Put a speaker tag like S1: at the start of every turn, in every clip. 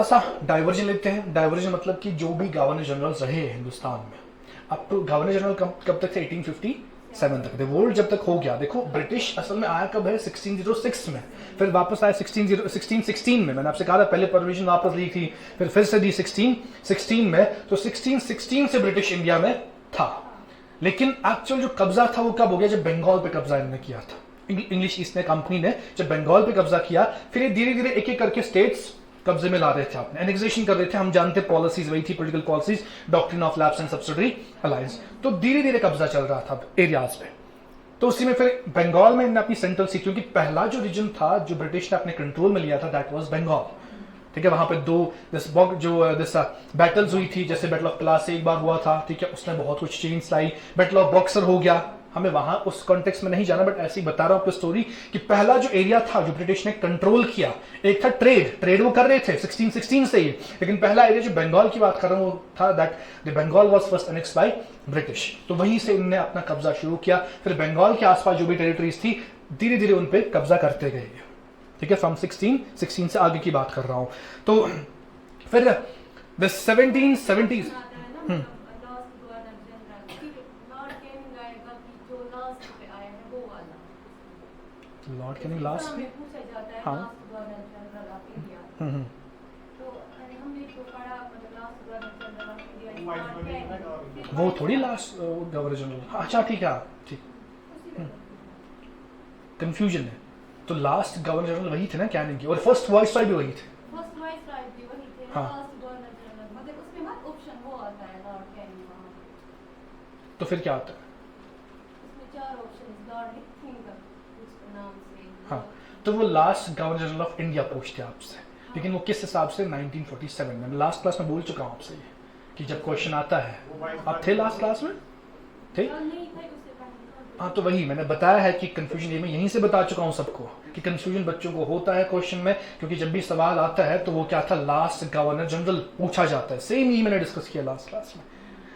S1: सा डाइवर्जन लेते हैं। डाइवर्जन मतलब कि जो भी गवर्नर जनरल रहे हिंदुस्तान में, अब तो गवर्नर जनरल कब तक थे? 1857 तक थे। वोल्ड जब तक हो गया, देखो ब्रिटिश असल में आया कब है? 1606 में, फिर वापस आया 1616 में। मैंने आपसे कहा था पहले परमिशन वापस ली थी, फिर से दी 1616 में। तो 1616 से ब्रिटिश इंडिया में था, लेकिन एक्चुअल जो कब्जा था वो कब हो गया? जब बंगाल पे कब्जा इन्होंने किया था। इंग्लिश ईस्ट इंडिया कंपनी ने जब बंगाल पे कब्जा किया, फिर ये धीरे धीरे एक एक करके स्टेट्स कब्जे में ला रहे थे, अपने एनेक्सेशन कर रहे थे। हम जानते पॉलिसीज वही थी, political policies, doctrine of lapse and subsidiary alliance. तो धीरे धीरे कब्जा चल रहा था एरियाज पे। तो उसी में फिर बंगाल में इन्होंने अपनी सेंट्रल सी, क्योंकि पहला जो रीजन था जो ब्रिटिश ने अपने कंट्रोल में लिया था, दैट वाज बंगाल। ठीक है, वहां पे दो बैटल्स हुई थी, जैसे बैटल ऑफ प्लासी एक बार हुआ था, ठीक है, उसने बहुत कुछ change lie. Battle of boxer हो गया, हमें वहां उस कॉन्टेक्स्ट में नहीं जाना, बट ऐसे ही बता रहा हूं आपको स्टोरी कि पहला जो एरिया था जो ब्रिटिश ने कंट्रोल किया, एक था ट्रेड वो कर रहे थे 1616 से ही, लेकिन पहला एरिया जो बंगाल की बात कर रहा हूं वो था that the Bengal was first annexed by British. तो वहीं से उन्होंने अपना कब्जा शुरू किया। फिर बंगाल के आसपास जो भी टेरिटरीज थी धीरे धीरे उन पर कब्जा करते गए। ठीक है, फ्रॉम 1616 से आगे की बात कर रहा हूं। तो फिर the 1770s Lord Canning last में
S2: पूछा जाता है,
S1: हाँ
S2: last governor general of India. तो हमने तो पढ़ा, मतलब last governor general of India
S1: वो थोड़ी लास्ट गवर्नर जनरल। अच्छा ठीक है, ठीक, कंफ्यूजन है। तो लास्ट गवर्नर जनरल वही थे ना कैनिंग की, और फर्स्ट वाइसरॉय भी वही थे।
S2: फर्स्ट वाइसरॉय भी वही थे,
S1: हाँ।
S2: लास्ट गवर्नर जनरल, मतलब उसमें मत ऑप्शन वो आता है लॉर्ड कैनिंग वहाँ।
S1: तो फिर क्या आता है?
S2: उसमें 4 ऑप्शंस, लॉर्ड थिंक उसके नाम से।
S1: हाँ, तो वो last governor general of India पूछते आपसे, लेकिन वो किस हिसाब से? 1947 में। मैं लास्ट क्लास में बोल चुका हूँ आपसे ये कि जब क्वेश्चन आता है, आप थे लास्ट क्लास में थे?
S2: नहीं थे उससे पहले।
S1: हाँ, तो वही मैंने बताया है कि कंफ्यूजन, ये मैं यहीं से बता चुका हूँ सबको कि कंफ्यूजन बच्चों को होता है क्वेश्चन में, क्योंकि जब भी सवाल आता है तो वो क्या था? लास्ट गवर्नर जनरल पूछा जाता है। सेम ही मैंने डिस्कस किया लास्ट क्लास में,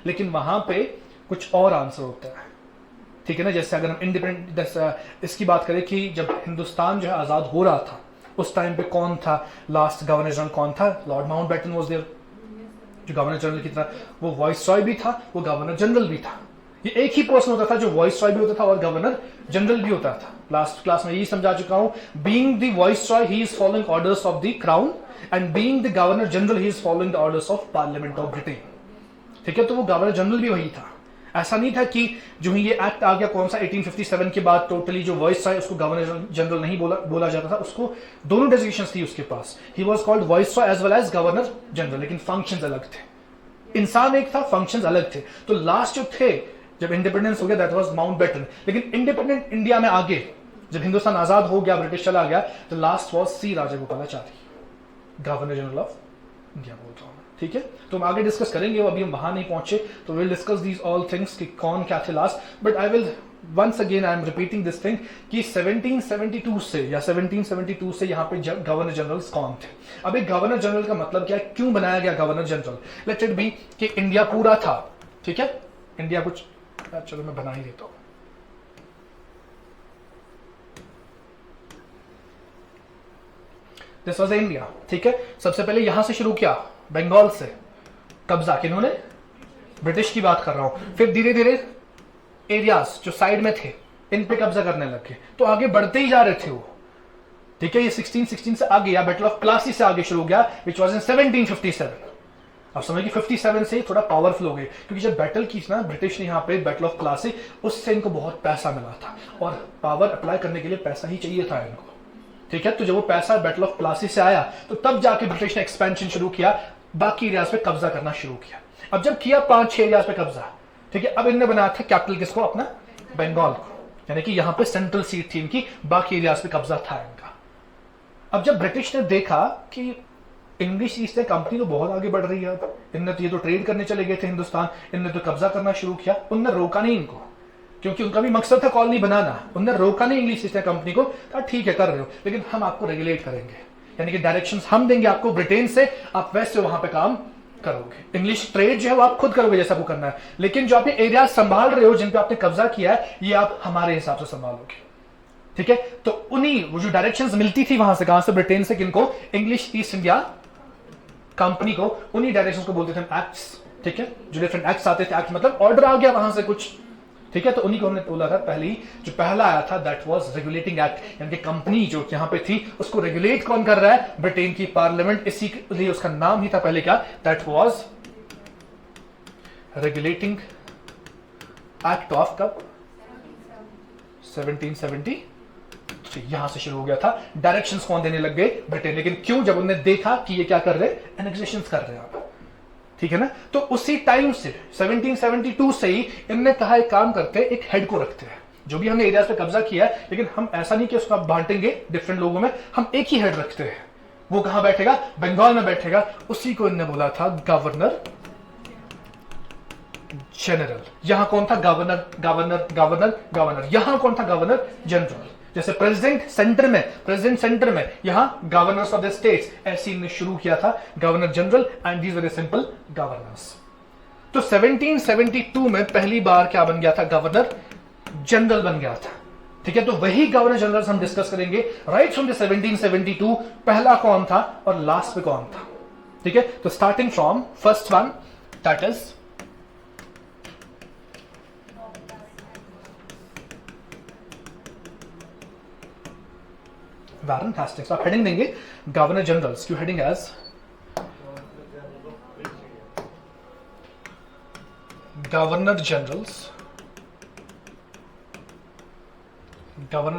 S1: लेकिन वहां पे कुछ और आंसर होता है। ठीक है ना, जैसे अगर हम इंडिपेंडेंट इसकी बात करें कि जब हिंदुस्तान जो है आजाद हो रहा था, उस टाइम पे कौन था लास्ट गवर्नर जनरल? कौन था? लॉर्ड माउंटबेटन वाज देयर, जो गवर्नर जनरल की तरह, वो वाइसरॉय भी था, वो गवर्नर जनरल भी था। ये एक ही पर्सन होता था जो वाइसरॉय भी होता था और गवर्नर जनरल भी होता था। लास्ट क्लास में यही समझा चुका हूं। Being the viceroy he is following orders of the crown, and being the governor general he is following the orders of parliament of Britain. ठीक है, तो वो गवर्नर जनरल भी वही था। ऐसा नहीं था कि जो ही ये एक्ट आ गया कौन सा 1857 के बाद, टोटली जो वाइसरॉय उसको गवर्नर जनरल नहीं बोला जाता था, उसको दोनों डेजिग्नेशंस थी उसके पास। He was called viceroy as well as governor general, लेकिन फंक्शंस अलग थे। इंसान एक था, फंक्शंस अलग थे। तो लास्ट जो थे जब इंडिपेंडेंस हो गया, दैट वाज माउंटबेटन। लेकिन इंडिपेंडेंट इंडिया में आगे जब हिंदुस्तान आजाद हो गया, ब्रिटिश चला गया, तो last was C Rajagopalachari, governor general of India बोल रहा हूं। ठीक है, तो हम आगे डिस्कस करेंगे, अभी हम वहां नहीं पहुंचे, तो will discuss these all things कि कौन क्या थे last. But I will once again I am repeating this thing कि 1772 से या 1772 से यहाँ पे गवर्नर जनरल्स कौन थे। अब एक गवर्नर जनरल का मतलब क्या है, क्यों बनाया गया governor general? Let it be कि इंडिया पूरा था, ठीक है, इंडिया कुछ, चलो मैं बना ही देता हूं। दिस वाज इंडिया, ठीक है। सबसे पहले यहां से शुरू किया, बंगाल से कब्जा किन्होंने? ब्रिटिश की बात कर रहा हूं। फिर धीरे धीरे एरियाज जो साइड में थे इन पे कब्जा करने लगे, तो आगे बढ़ते ही जा रहे थे वो। ठीक है, ये 1616 से आगे या बैटल ऑफ प्लासी से आगे शुरू हो गया, विच वाज इन 1757। अब समझिए 57 से थोड़ा पावरफुल हो गए, क्योंकि जब बैटल की ना ब्रिटिश ने यहाँ पे बैटल ऑफ प्लासी, उससे इनको बहुत पैसा मिला था, और पावर अप्लाई करने के लिए पैसा ही चाहिए था इनको। ठीक है, तो जब वो पैसा बैटल ऑफ प्लासी से आया, तो तब जाके ब्रिटिश ने एक्सपेंशन शुरू किया, बाकी एरियाज पे कब्जा करना शुरू किया। अब जब किया 5-6 एरियाज पे कब्जा, ठीक है, अब इनने बनाया था कैपिटल किसको? अपना बंगाल को, यानी कि यहाँ पे सेंट्रल सीट थी इनकी, बाकी एरियाज पे कब्जा था इनका। अब जब ब्रिटिश ने देखा कि इंग्लिश ईस्ट इंडिया कंपनी तो बहुत आगे बढ़ रही है, अब इनने तो ये तो ट्रेड करने चले गए थे हिंदुस्तान, इनने तो कब्जा करना शुरू किया, उनने रोका नहीं इनको, क्योंकि उनका भी मकसद था कॉलोनी बनाना। उनने रोका नहीं इंग्लिश ईस्ट इंडिया कंपनी को, कहा ठीक है कर रहे हो, लेकिन हम आपको रेगुलेट करेंगे, यानी कि डायरेक्शंस हम देंगे आपको ब्रिटेन से, आप वैसे वहां पे काम करोगे। इंग्लिश ट्रेड जो है वो आप खुद करोगे जैसा आपको करना है, लेकिन जो आपने एरिया संभाल रहे हो, जिन पे आपने कब्जा किया है, ये आप हमारे हिसाब से संभालोगे। ठीक है, तो उन्हीं वो जो डायरेक्शंस मिलती थी वहां से, कहां से? ब्रिटेन से, किनको? इंग्लिश ईस्ट इंडिया कंपनी को उन्हीं डायरेक्शंस को बोलते थे हम एक्ट्स, ठीक है, जो डिफरेंट एक्ट्स आते थे, एक्ट मतलब ऑर्डर आ गया वहां से कुछ, ठीक है, तो उन्हीं को हमने बोला था पहली जो पहला आया था दैट वाज रेगुलेटिंग एक्ट, यानी कि कंपनी जो यहां पे थी उसको रेगुलेट कौन कर रहा है, ब्रिटेन की पार्लियामेंट, इसीलिए उसका नाम ही था पहले क्या, that was regulating act of कब 1773, यहां से शुरू हो गया था। डायरेक्शंस कौन देने लग गए, ब्रिटेन, लेकिन क्यों, जब उन्होंने देखा कि ये क्या कर रहे हैं, एनेक्सेशंस कर रहे हैं आप, ठीक है ना, तो उसी टाइम से 1772 से ही इनने कहा एक काम करते हैं, एक हेड को रखते हैं, जो भी हमने एरियाज पे कब्जा किया है, लेकिन हम ऐसा नहीं कि उसको आप बांटेंगे डिफरेंट लोगों में, हम एक ही हेड रखते हैं, वो कहां बैठेगा, बंगाल में बैठेगा, उसी को इन्होंने बोला था गवर्नर जनरल। यहां कौन था, गवर्नर गवर्नर गवर्नर गवर्नर, यहां कौन था, गवर्नर जनरल। जैसे प्रेसिडेंट सेंटर में यहां गवर्नर्स ऑफ द स्टेट्स, ऐसे इन्होंने शुरू किया था governor general and these very simple governors. तो 1772 में पहली बार क्या बन गया था, गवर्नर जनरल बन गया था, ठीक है, तो वही गवर्नर जनरल हम डिस्कस करेंगे राइट फ्रॉम द 1772 पहला कौन था और लास्ट पे कौन था, ठीक है, तो starting from first one that is Warren Hastings. आप हेडिंग देंगे गवर्नर जनरल्स, क्यों heading as governor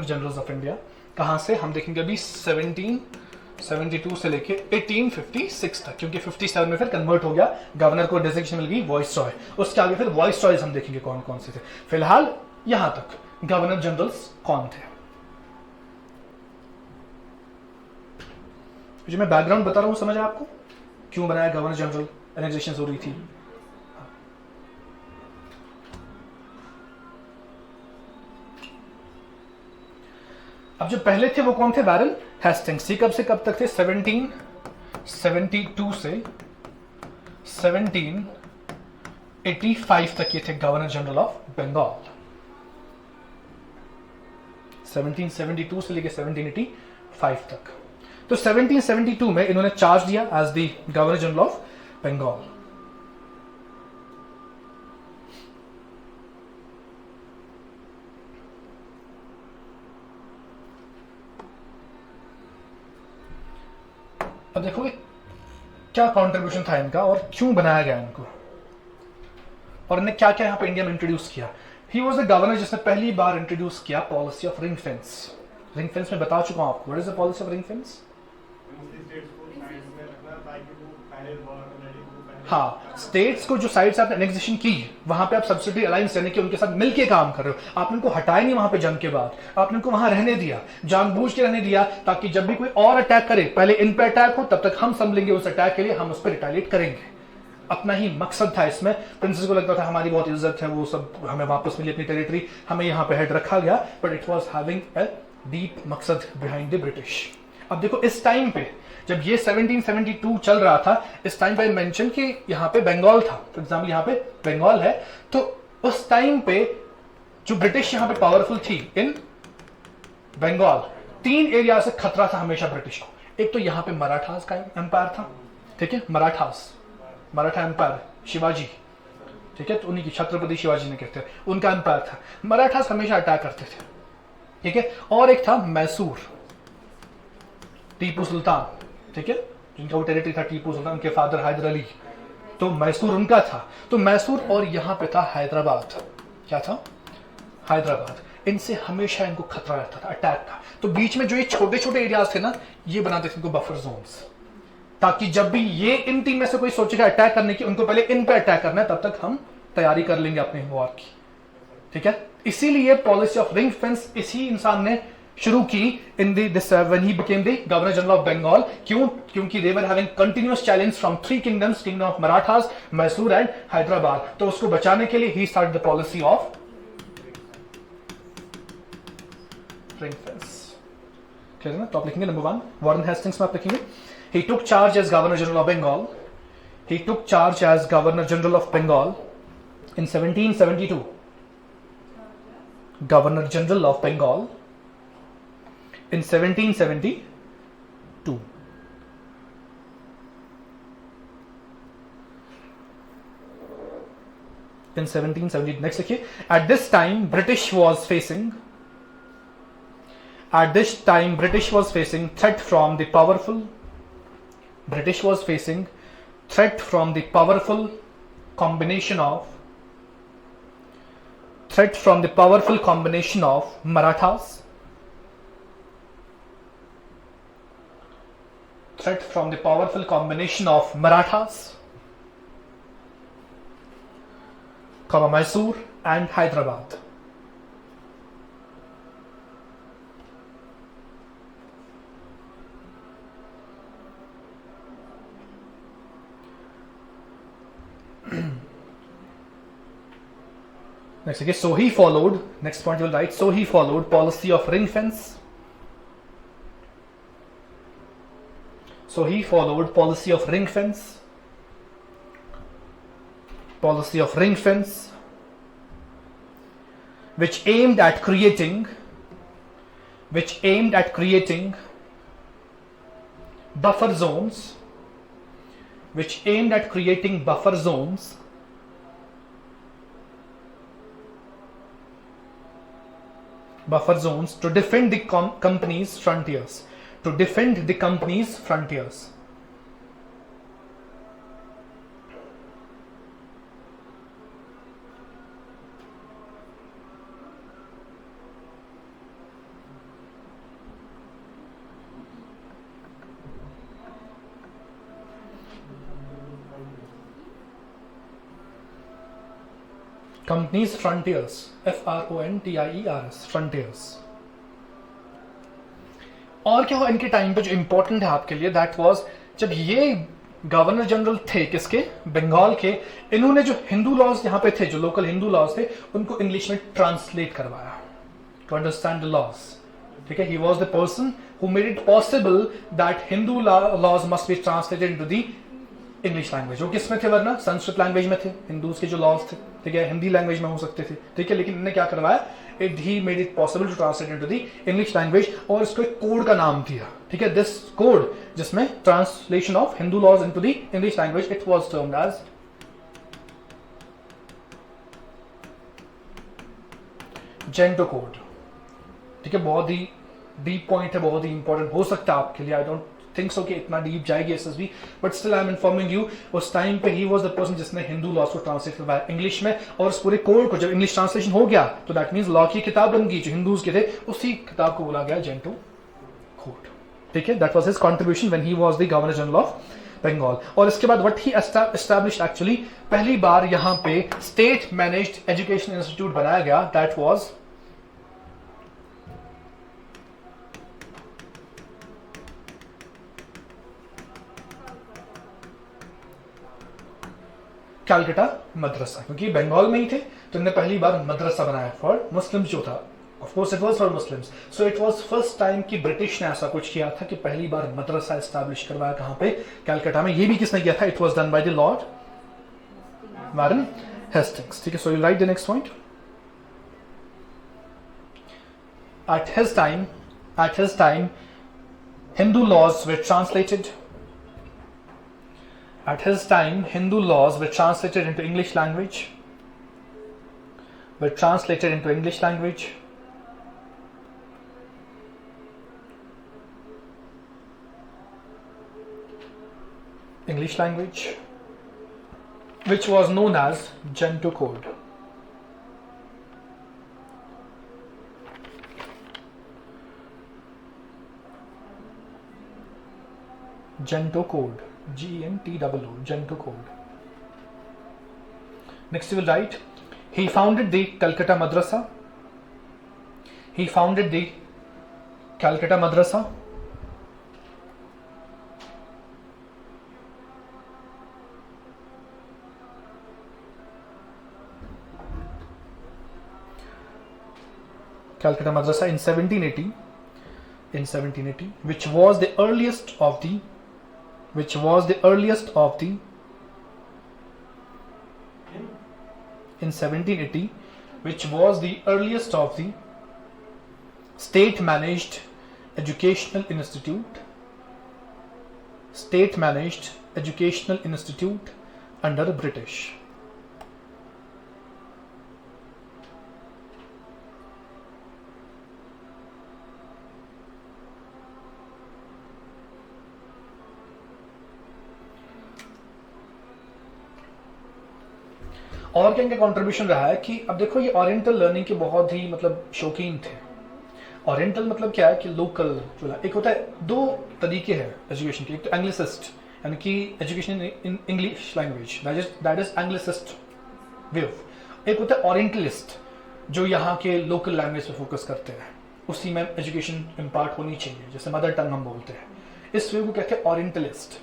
S1: generals of India. कहां से, हम देखेंगे अभी 1772 से लेके 1856 तक, क्योंकि 57 में फिर कन्वर्ट हो गया, गवर्नर को डेजिग्नेशन मिल गई वॉइसरॉय, उसके आगे फिर वॉइसरॉयज हम देखेंगे कौन कौन से थे। फिलहाल यहां तक गवर्नर जनरल्स कौन थे। जो मैं बैकग्राउंड बता रहा हूं समझ आपको, क्यों बनाया गवर्नर जनरल, एनेक्सेशन हो रही थी। अब जो पहले थे वो कौन थे, वारन हेस्टिंग्स। कब से कब तक थे, 1772 से 1785 तक ये थे गवर्नर जनरल ऑफ बंगाल। 1772 से लेकर 1785 तक। तो 1772 में इन्होंने चार्ज दिया as the governor general of Bengal. अब देखोगे क्या कंट्रीब्यूशन था इनका और क्यों बनाया गया इनको, और इन्हें क्या क्या यहां पे इंडिया में इंट्रोड्यूस किया। ही वॉज द गवर्नर जिसने पहली बार इंट्रोड्यूस किया policy of ring fence. Ring fence में बता चुका हूं आपको, what is the policy of ring fence. हाँ, स्टेट्स को जो साइड से आपने एनेक्सेशन की वहां पे आप सब्सिडी अलायंस यानी कि उनके साथ मिलके काम कर रहे हो, आपने उनको हटाया नहीं वहां पे जंग के बाद, आपने उनको वहां रहने दिया, जानबूझ के रहने दिया, ताकि जब भी कोई और अटैक करे पहले इन पे अटैक हो, तब तक हम संभलेंगे उस अटैक के लिए, हम उस पर रिटालिएट करेंगे। अपना ही मकसद था इसमें। प्रिंसेस को लगता था हमारी बहुत इज्जत है, वो सब हमें वापस मिली अपनी टेरिटरी, हमें यहाँ पे हेड रखा गया, but it was having a deep मकसद बिहाइंड द ब्रिटिश। अब देखो इस टाइम पे जब ये 1772 चल रहा था, इस टाइम पे मेंशन कि यहाँ पे बंगाल था, फॉर एग्जाम्पल यहाँ पे बंगाल है, तो उस टाइम पे जो ब्रिटिश यहाँ पे पावरफुल थी इन बंगाल, तीन एरिया से खतरा था हमेशा ब्रिटिश को। एक तो यहाँ पे मराठास का एम्पायर था, ठीक है, मराठा एम्पायर, शिवाजी, ठीक है, तो उन्हीं की छत्रपति शिवाजी ने कहते हैं, उनका एम्पायर था। मराठास हमेशा अटैक करते थे, ठीक है, और एक था मैसूर, टीपू सुल्तान, ठीक है, जिनका वो टेरिटरी था टीपू सुल्तान, उनके फादर हैदर अली, तो मैसूर उनका था। तो मैसूर और यहां पे था हैदराबाद। क्या था, हैदराबाद। इनसे हमेशा इनको खतरा रहता था, अटैक था। तो बीच में जो ये छोटे छोटे एरियाज थे ना, ये बनाते थे इनको बफर जोन्स, ताकि जब भी ये इन तीन में से कोई सोचेगा अटैक करने की, उनको पहले इन पे अटैक करना है, तब तक हम तैयारी कर लेंगे अपने वॉर की, ठीक है। इसीलिए पॉलिसी ऑफ रिंग फेंस इसी इंसान ने शुरू की in this when he became the governor general of Bengal. क्यों, क्योंकि they were having continuous challenge from three kingdoms, kingdom of Marathas, Mysore and Hyderabad. तो उसको बचाने के लिए he started the policy of ring fence. Clear है ना। तो आप लिखेंगे नंबर 1 वारन हेस्टिंग्स में आप लिखेंगे he took charge as governor general of Bengal. He took charge as governor general of Bengal in 1772. Governor general of Bengal in 1772. In 1770. Next लिखिए, at this time British was facing threat from the powerful combination of Marathas, Mysore and Hyderabad. Next, okay, so he followed, next point you will write, so he followed policy of ring fence. Which aimed at creating buffer zones to defend the company's frontiers. Company's frontiers, frontiers, frontiers. और क्या हुआ इनके time पे जो important है आपके लिए, that was जब ये गवर्नर जनरल थे किसके, बंगाल के, इन्होंने जो हिंदू लॉज यहाँ पे थे, जो लोकल हिंदू लॉज थे, उनको इंग्लिश में ट्रांसलेट करवाया टू अंडरस्टैंड द लॉज. ठीक है, he was the person who made it possible that Hindu laws must be translated into the English language. वो किस में थे, वरना संस्कृत लैंग्वेज में थे हिंदूज के जो लॉज थे. ठीक है, हिंदी लैंग्वेज में हो सकते थे. ठीक है, लेकिन इन्होंने क्या करवाया, he made it possible to translate into the English language, और इसको एक कोड का नाम दिया. ठीक है, दिस कोड जिसमें translation of Hindu laws into the English language, it was termed as Gentoo code. ठीक है, बहुत ही डीप पॉइंट है, बहुत ही इंपॉर्टेंट हो सकता है आपके लिए. आई डोंट थिंक सो कि इतना डीप जाएगी SSB, but still I am informing you. उस टाइम पे ही वाज द पर्सन जिसने हिंदू लॉज को ट्रांसलेट करवाया इंग्लिश में, और उस पूरे कोड को जब इंग्लिश ट्रांसलेशन हो गया तो दैट मींस लॉ की किताब बन गई जो हिंदूज के थे, उसी किताब को बोला गया जेंटो कोड. ठीक है, that was his contribution when he was the governor general of Bengal. और इसके बाद व्हाट ही एस्टैब्लिश्ड, एक्चुअली पहली बार यहाँ पे स्टेट मैनेज्ड एजुकेशन इंस्टीट्यूट बनाया गया. दैट वाज कैलकटा मदरसा, क्योंकि बंगाल में ही थे तो इन्होंने पहली बार मदरसा बनाया फॉर मुस्लिम्स जो था. Of course it was for Muslims. So it was first time कि ब्रिटिश ने ऐसा कुछ किया था कि पहली बार मदरसा एस्टैब्लिश करवाया. कहां पे, कैलकटा में. ये भी किसने किया था, it was done by the lord Warren Hastings. ठीक है, so you write the next point. At his time Hindu laws were translated. At his time, Hindu laws were translated into English language. Which was known as Gentoo Code. Gentoo Code. GENTOO, Gentoo Code. Next you will write, he founded the Calcutta Madrasa. Calcutta Madrasa in 1780, which was the earliest of the state managed educational institute under British. और क्या इनका contribution रहा है कि अब देखो ये oriental learning के बहुत ही मतलब शौकीन थे। ओरिएंटल मतलब क्या है कि लोकल जो एक होता है, दो तरीके हैं एजुकेशन के। एक तो एंग्लिसिस्ट यानी कि education in English language, that is Anglicist way of. एक होता है ओरिएंटलिस्ट जो यहाँ के लोकल लैंग्वेज पे फोकस करते हैं, उसी में एजुकेशन इम्पार्ट होनी चाहिए, जैसे मदर टंग हम बोलते हैं, इस वे को कहते हैं ओरिएंटलिस्ट।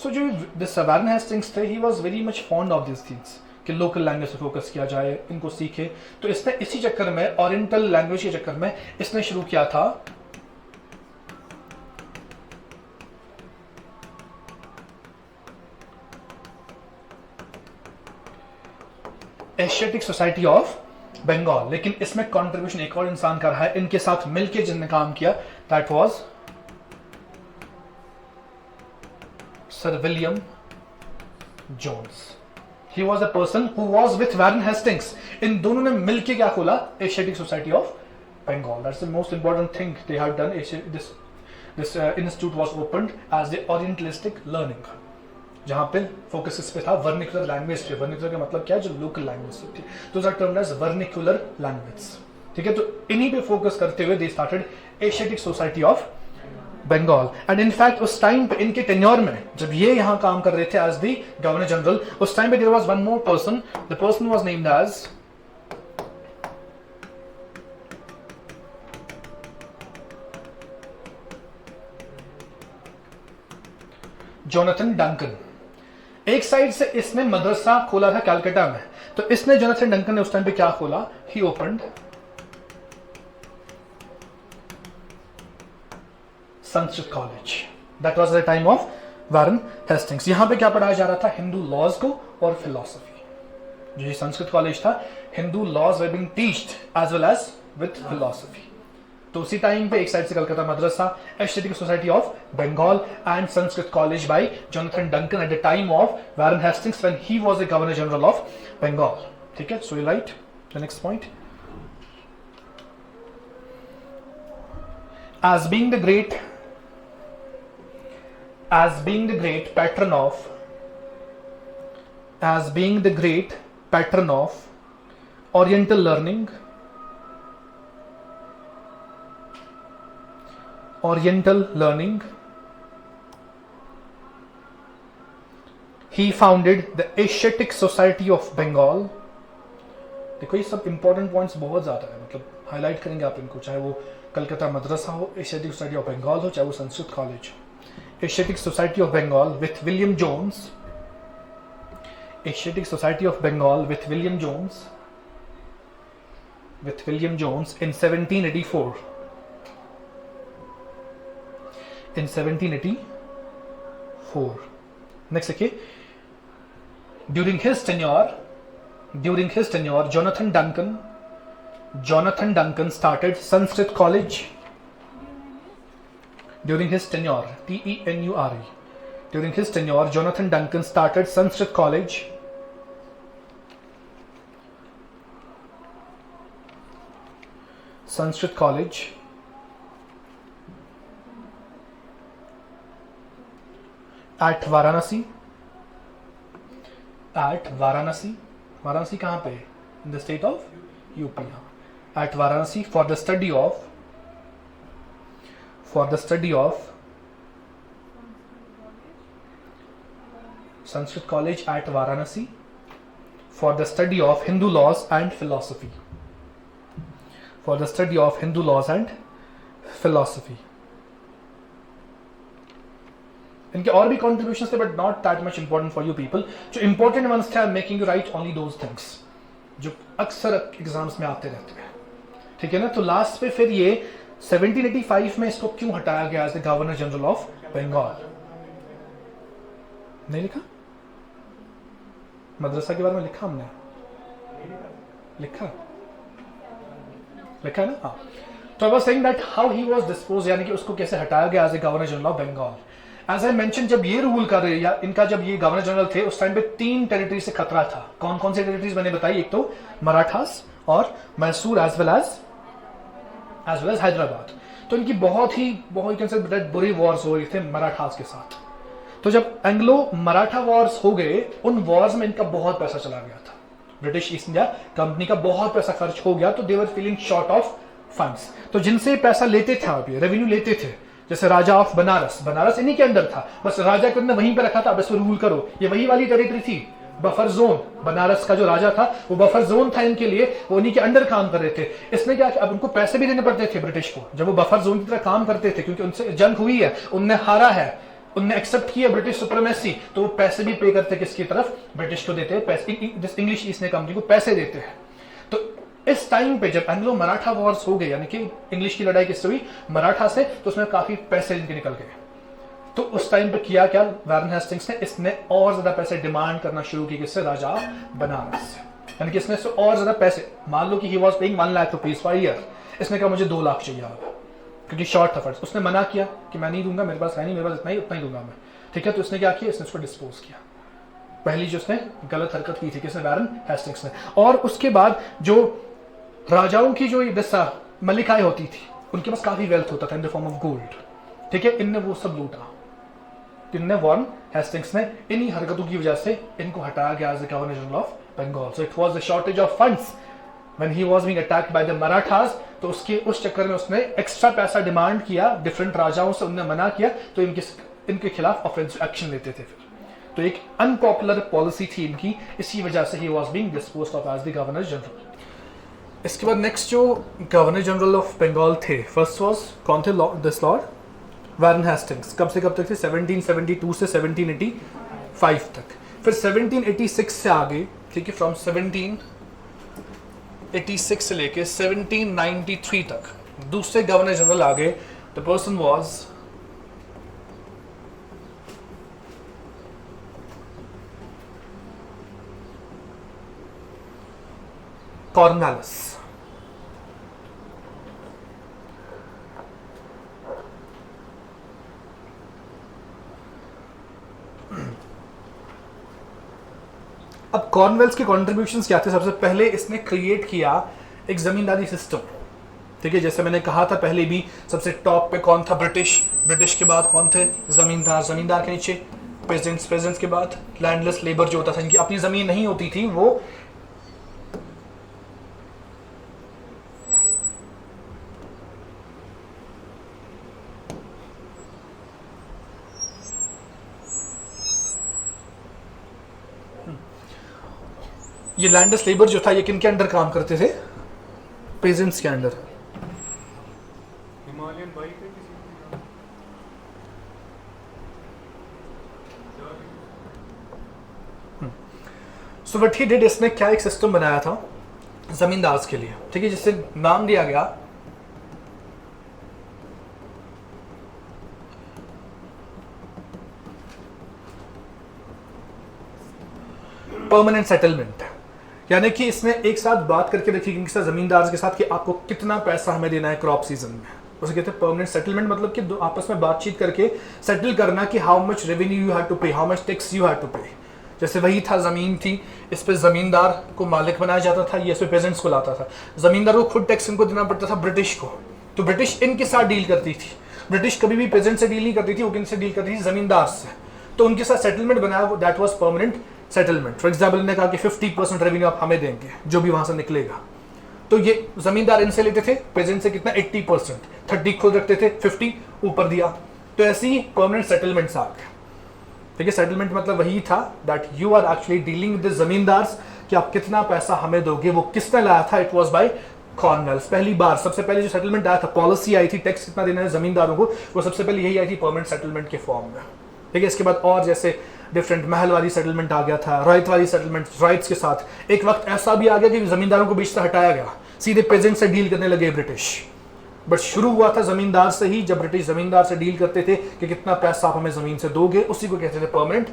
S1: सो जो दिस वारेन हेस्टिंग्स थे, he was very much fond of this things कि लोकल लैंग्वेज पे फोकस किया जाए, इनको सीखे। तो इसने इसी चक्कर में, ओरिएंटल लैंग्वेज के चक्कर में इसने शुरू किया था एशियाटिक सोसाइटी ऑफ बंगाल। लेकिन इसमें कंट्रीब्यूशन एक और इंसान का रहा है इनके साथ मिलकर जिसने काम किया, that was sir William Jones. He was a person who was with Warren Hastings. इन दोनों ने मिलके क्या खोला? Asiatic society of Bengal. That's the most important thing they have done. This institute was opened as the Orientalistic learning, जहाँ पे focus इस पे था वर्निकुलर लैंग्वेज पे। वर्निकुलर का मतलब क्या है? जो लोकल लैंग्वेज थी, तो that termed as vernacular language. ठीक है, तो इन्हीं पे फोकस करते हुए they started Asiatic society of Bengal. And in fact उस टाइम पे इनके टेन्योर में, जब ये यहां काम कर रहे थे एज दी गवर्नर जनरल, उस टाइम पे there was one more person, the person was named as Jonathan Duncan. एक साइड से इसने मदरसा खोला था कलकत्ता में, तो इसने जोनाथन डंकन ने उस टाइम पे क्या खोला? He opened Sanskrit college. That was the time of Warren Hastings. यहां पे क्या पढ़ाया जा रहा था? हिंदू लॉज को और फिलोसफी। जो संस्कृत कॉलेज था, हिंदू लॉज वर बीइंग टीच्ड as well as with philosophy. तो उसी टाइम पे एक साइड से Calcutta Madrasa, Asiatic society of Bengal and Sanskrit college by Jonathan Duncan at the time of Warren Hastings when he was the governor general of Bengal. ठीक है, so you write the next point. As being the great patron of Oriental learning, he founded the Asiatic Society of Bengal. देखो ये सब important points बहुत ज्यादा है, मतलब highlight करेंगे आप इनको, चाहे वो कलकत्ता मदरसा हो, एशियाटिक सोसाइटी ऑफ बंगाल हो, चाहे वो संस्कृत कॉलेज हो। Asiatic society of Bengal with William Jones, Asiatic society of Bengal with William Jones in 1784. In 1784. Next, okay. During his tenure, Jonathan Duncan started Sanskrit College. During his tenure, T-E-N-U-R-E. During his tenure, Jonathan Duncan started Sanskrit College. At Varanasi. Varanasi कहाँ पे? In the state of UP. At Varanasi for the study of Sanskrit College at Varanasi for the study of Hindu laws and philosophy. इनके और भी contributions थे, but not that much important for you people. जो important ones थे, I am making you right only those things जो अक्सर exams में आते रहते हैं। ठीक है ना, तो लास्ट पे फिर ये 1785 में इसको क्यों हटाया गया as the governor general of Bengal? नहीं लिखा? मदरसा के बारे में लिखा हमने? लिखा है ना? हाँ। तो I was saying that how he was dispose, यानी कि उसको कैसे हटाया गया as the governor general of Bengal. As I mention, जब ये रूल कर रहे, या इनका जब ये गवर्नर जनरल थे, उस टाइम पे 3 टेरिटरी से खतरा था। कौन कौन से टेरिटरीज मैंने बताई? एक तो मराठास और Mysore as well as Hyderabad. तो इनकी बहुत ही बुरी वॉर्स हो रही थे मराठास के साथ। तो जब एंग्लो मराठा वॉर्स हो गए, उन वॉर्स में इनका बहुत पैसा चला गया था। ब्रिटिश ईस्ट इंडिया कंपनी का बहुत पैसा खर्च हो गया, तो they were feeling short of funds. तो जिनसे पैसा लेते थे आप, रेवेन्यू लेते थे, जैसे राजा ऑफ बनारस, बनारस इन्हीं के अंदर था, बस राजा को वहीं पे रखा था, अब इसमें रूल करो, ये वही वाली टेरिटरी थी, बफर जोन। बनारस का जो राजा था वो बफर जोन था इनके लिए, वो उन्हीं के अंडर काम कर रहे थे। इसने क्या किया, अब उनको पैसे भी देने पड़ते थे ब्रिटिश को जब वो बफर जोन की तरह काम करते थे, क्योंकि उनसे जंग हुई है, उनने हारा है, उनने एक्सेप्ट किया ब्रिटिश सुप्रीमेसी, तो वो पैसे भी पे करते किसकी तरफ, ब्रिटिश को देते हैं पैसे, इंग्लिश ईस्ट इंडिया कंपनी को पैसे देते हैं। तो इस टाइम पे जब एंग्लो मराठा वॉर्स हो गए, यानी कि इंग्लिश की लड़ाई किससे हुई, मराठा से, तो उसमें काफी पैसे इनके निकल गए। तो उस टाइम पे किया क्या वारेन हेस्टिंग्स ने, इसने और ज्यादा पैसे डिमांड करना शुरू किया किससे, राजा बनारस से, यानी कि इसने और ज्यादा पैसे, मान लो कि he was paying 1 lakh rupees per year, इसने कहा मुझे 2 लाख चाहिए अब, क्योंकि शॉर्ट था फंड्स। उसने मना किया कि मैं नहीं दूंगा, मेरे पास है नहीं, मेरे पास इतना ही, उतना ही दूंगा मैं, ठीक है। तो इसने क्या किया, इसने उसको डिस्पोज किया। पहली जो उसने गलत हरकत की थी किसने, वारेन हेस्टिंग्स ने। और उसके बाद जो राजाओं की जो दस्ता मलिकाएं होती थी, उनके पास काफी वेल्थ होता था इन द फॉर्म ऑफ गोल्ड, ठीक है, इनने वो सब लूटा। इनने वारेन हेस्टिंग्स ने इन्हीं हरकतों की वजह से इनको हटाया गया as the governor general of Bengal. So it was the shortage of funds when he was being attacked by the Marathas. तो उस चक्कर में उसने एक्स्ट्रा पैसा डिमांड किया डिफरेंट राजाओं से, उन्होंने मना किया, तो इनके खिलाफ ऑफेंसिव एक्शन लेते थे फिर। तो एक अनपॉपुलर पॉलिसी थी इनकी, इसी वजह से he was being disposed of as the governor general. इसके बाद नेक्स्ट जो गवर्नर जनरल ऑफ बंगाल थे, फर्स्ट वाज कौन थे, दिस लॉर्ड वारेन हेस्टिंग्स। कब से कब तक थे, 1772 से 1785 तक। फिर 1786 से आगे, ठीक है, फ्रॉम 1786 से लेके 1793 तक दूसरे गवर्नर जनरल आ गए। The person was Cornwallis. अब कॉर्नवेल्स के कॉन्ट्रीब्यूशंस क्या थे, सबसे पहले इसने क्रिएट किया एक जमींदारी सिस्टम, ठीक है। जैसे मैंने कहा था पहले भी, सबसे टॉप पे कौन था, ब्रिटिश के बाद कौन थे, जमींदार के नीचे पेजेंट्स के बाद लैंडलेस लेबर जो होता था, इनकी अपनी जमीन नहीं होती थी, वो ये लैंडलेस लेबर जो था ये किनके अंडर काम करते थे, पेजेंट्स के अंडर।
S3: हिमालयन बाइक है किसी
S1: सो व्हाट ही डिड, इसने क्या एक सिस्टम बनाया था जमींदार्स के लिए, ठीक है, जिससे नाम दिया गया परमानेंट सेटलमेंट। यानी कि इसने एक साथ बात करके रखी इनके साथ, जमींदार के साथ, कि आपको कितना पैसा हमें देना है क्रॉप सीजन में, उसे कहते हैं परमानेंट सेटलमेंट। मतलब कि आपस में बातचीत करके सेटल करना कि how much revenue you have to pay, how much tax you have to pay. जैसे वही था, जमीन थी, इस पे जमींदार को मालिक बनाया जाता था, ये इस पे पेजेंट्स को लाता था। जमींदार को खुद टैक्स इनको देना पड़ता था ब्रिटिश को, तो ब्रिटिश इनके साथ डील करती थी। ब्रिटिश कभी भी पेजेंट से डील नहीं करती थी, वो किनसे डील करती थी, जमींदार से। तो उनके साथ सेटलमेंट बनाया, that was permanent settlement. For example ने कहा कि 50% रेवेन्यू आप हमें देंगे जो भी वहां से निकलेगा, तो ये जमींदार इनसे लेते थे, पेजेंट से कितना 80%, 30 खुद रखते थे, 50 ऊपर दिया। तो ऐसे ही परमानेंट सेटलमेंट्स आ गए, ठीक है। सेटलमेंट मतलब वही था that you are actually dealing with the zamindars, कि आप कितना पैसा हमें दोगे। वो किसने लाया था, इट वाज बाय कॉर्नवेल्स। पहली बार सबसे पहले जो सेटलमेंट आया था, पॉलिसी आई थी टैक्स कितना देना है जमींदारों को, वो सबसे पहले यही आई थी परमानेंट सेटलमेंट के फॉर्म में, ठीक है। इसके बाद और जैसे डिफरेंट महल वाली सेटलमेंट आ गया था, राइट वाली सेटलमेंट राइट्स के साथ। एक वक्त ऐसा भी आ गया कि जमींदारों को बीच से हटाया गया, सीधे पेजेंट से डील करने लगे ब्रिटिश। बट शुरू हुआ था जमींदार से ही, जब ब्रिटिश जमींदार से डील करते थे कि कितना पैसा आप हमें जमीन से दोगे, उसी को कहते थे permanent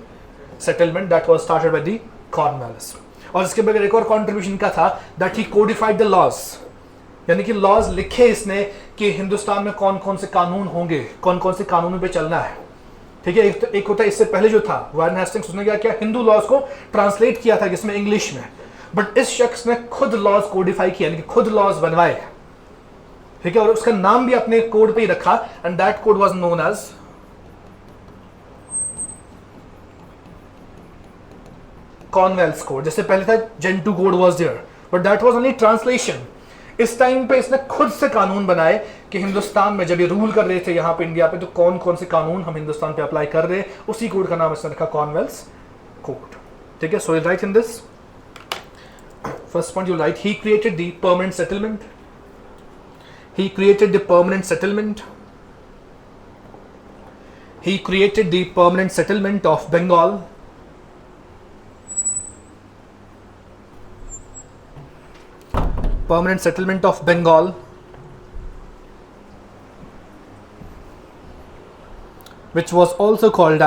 S1: settlement. That was started by the Cornwallis. और इसके बगैर एक और कंट्रीब्यूशन का था, that he codified the laws, यानी कि लॉज लिखे इसने कि हिंदुस्तान में कौन कौन से कानून होंगे, कौन कौन से कानूनों पे चलना है, ठीक है। एक होता है, इससे पहले जो था वारेन हेस्टिंग्स, उसने क्या किया, हिंदू लॉज को ट्रांसलेट किया था किसमें, इंग्लिश में। बट इस शख्स ने खुद लॉज कोडिफाई किया, यानी कि खुद लॉज बनवाए, ठीक है। और उसका नाम भी अपने कोड पे ही रखा, and that code was known as Cornwallis code, जैसे पहले था Gentoo code was there but that was only translation. इस टाइम पे इसने खुद से कानून बनाए कि हिंदुस्तान में जब ये रूल कर रहे थे यहाँ पे इंडिया पे, तो कौन कौन से कानून हम हिंदुस्तान पे अप्लाई कर रहे हैं, उसी कोड का नाम इसने रखा कॉर्नवेल्स कोड। ठीक है, so you right in this first point, you right he created the permanent settlement, he created the permanent settlement, he created the permanent settlement of Bengal, permanent settlement of Bengal, which was also called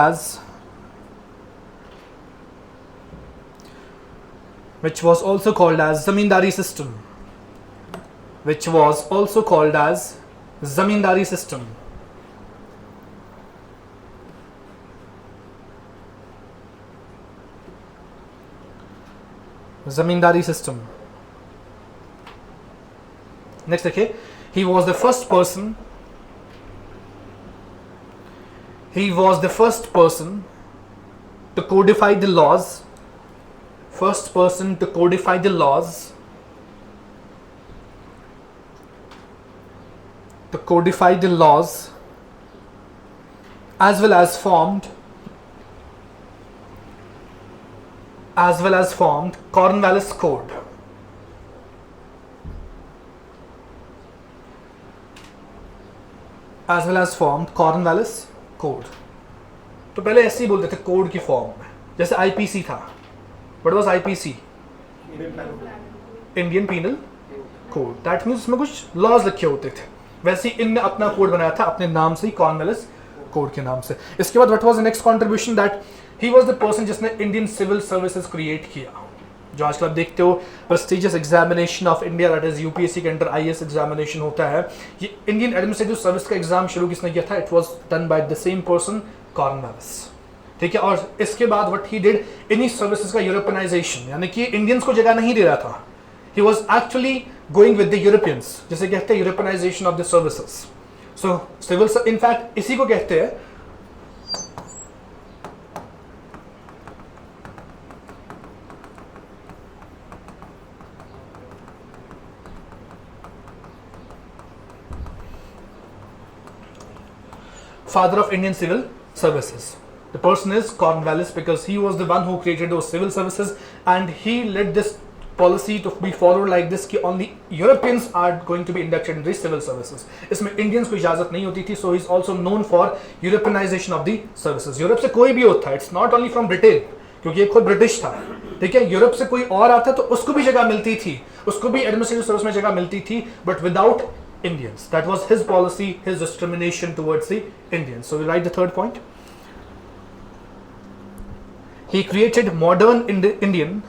S1: as zamindari system, which was also called as zamindari system. Zamindari system. Next देखिए, he was the first person to codify the laws, first person to codify the laws, as well as formed Cornwallis Code. तो पहले ऐसे ही बोलते थे code की form में, जैसे IPC था, what was IPC? Indian penal code, that means उसमें कुछ लॉज लिखे होते थे, वैसे ही इनने अपना कोड बनाया था अपने नाम से ही, कॉर्नवेलिस कोड के नाम से। इसके बाद what was the next contribution, that he was the person जिसने इंडियन सिविल सर्विसेज क्रिएट किया, जो आजकल आप देखते हो prestigious examination of India, that is UPSC के अंडर आईएएस एग्जामिनेशन होता है। ये इंडियन एडमिनिस्ट्रेटिव सर्विस का एग्जाम शुरू किसने किया था? It was done by the same person, Cornwallis. ठीक है, और इसके बाद व्हाट ही डिड, इन्हीं सर्विसेज का यूरोपियनाइजेशन, यानी कि इंडियंस को जगह नहीं दे रहा था, he was actually going with the Europeans, जिसे कहते हैं Europeanization of the services. So civil, in fact इसी को कहते हैं father of Indian civil services. The person is Cornwallis because he was the one who created those civil services, and he led this policy to be followed like this कि only Europeans are going to be inducted in the civil services. इसमें Indians को इजाजत नहीं होती थी, so he is also known for Europeanization of the services. Europe से कोई भी होता है, it's not only from Britain, क्योंकि ये खुद ब्रिटिश था। ठीक है, यूरोप से कोई और आता तो उसको भी जगह मिलती थी, उसको भी एडमिनिस्ट्रेटिव सर्विस में जगह मिलती थी, but without Indians. That was his policy, his discrimination towards the Indians. So we write the third point. He created modern Indian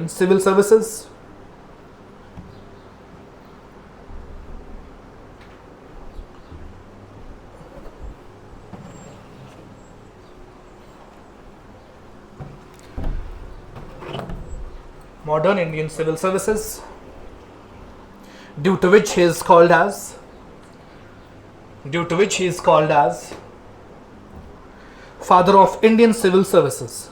S1: civil services. Modern Indian civil services, due to which he is called as father of Indian civil services.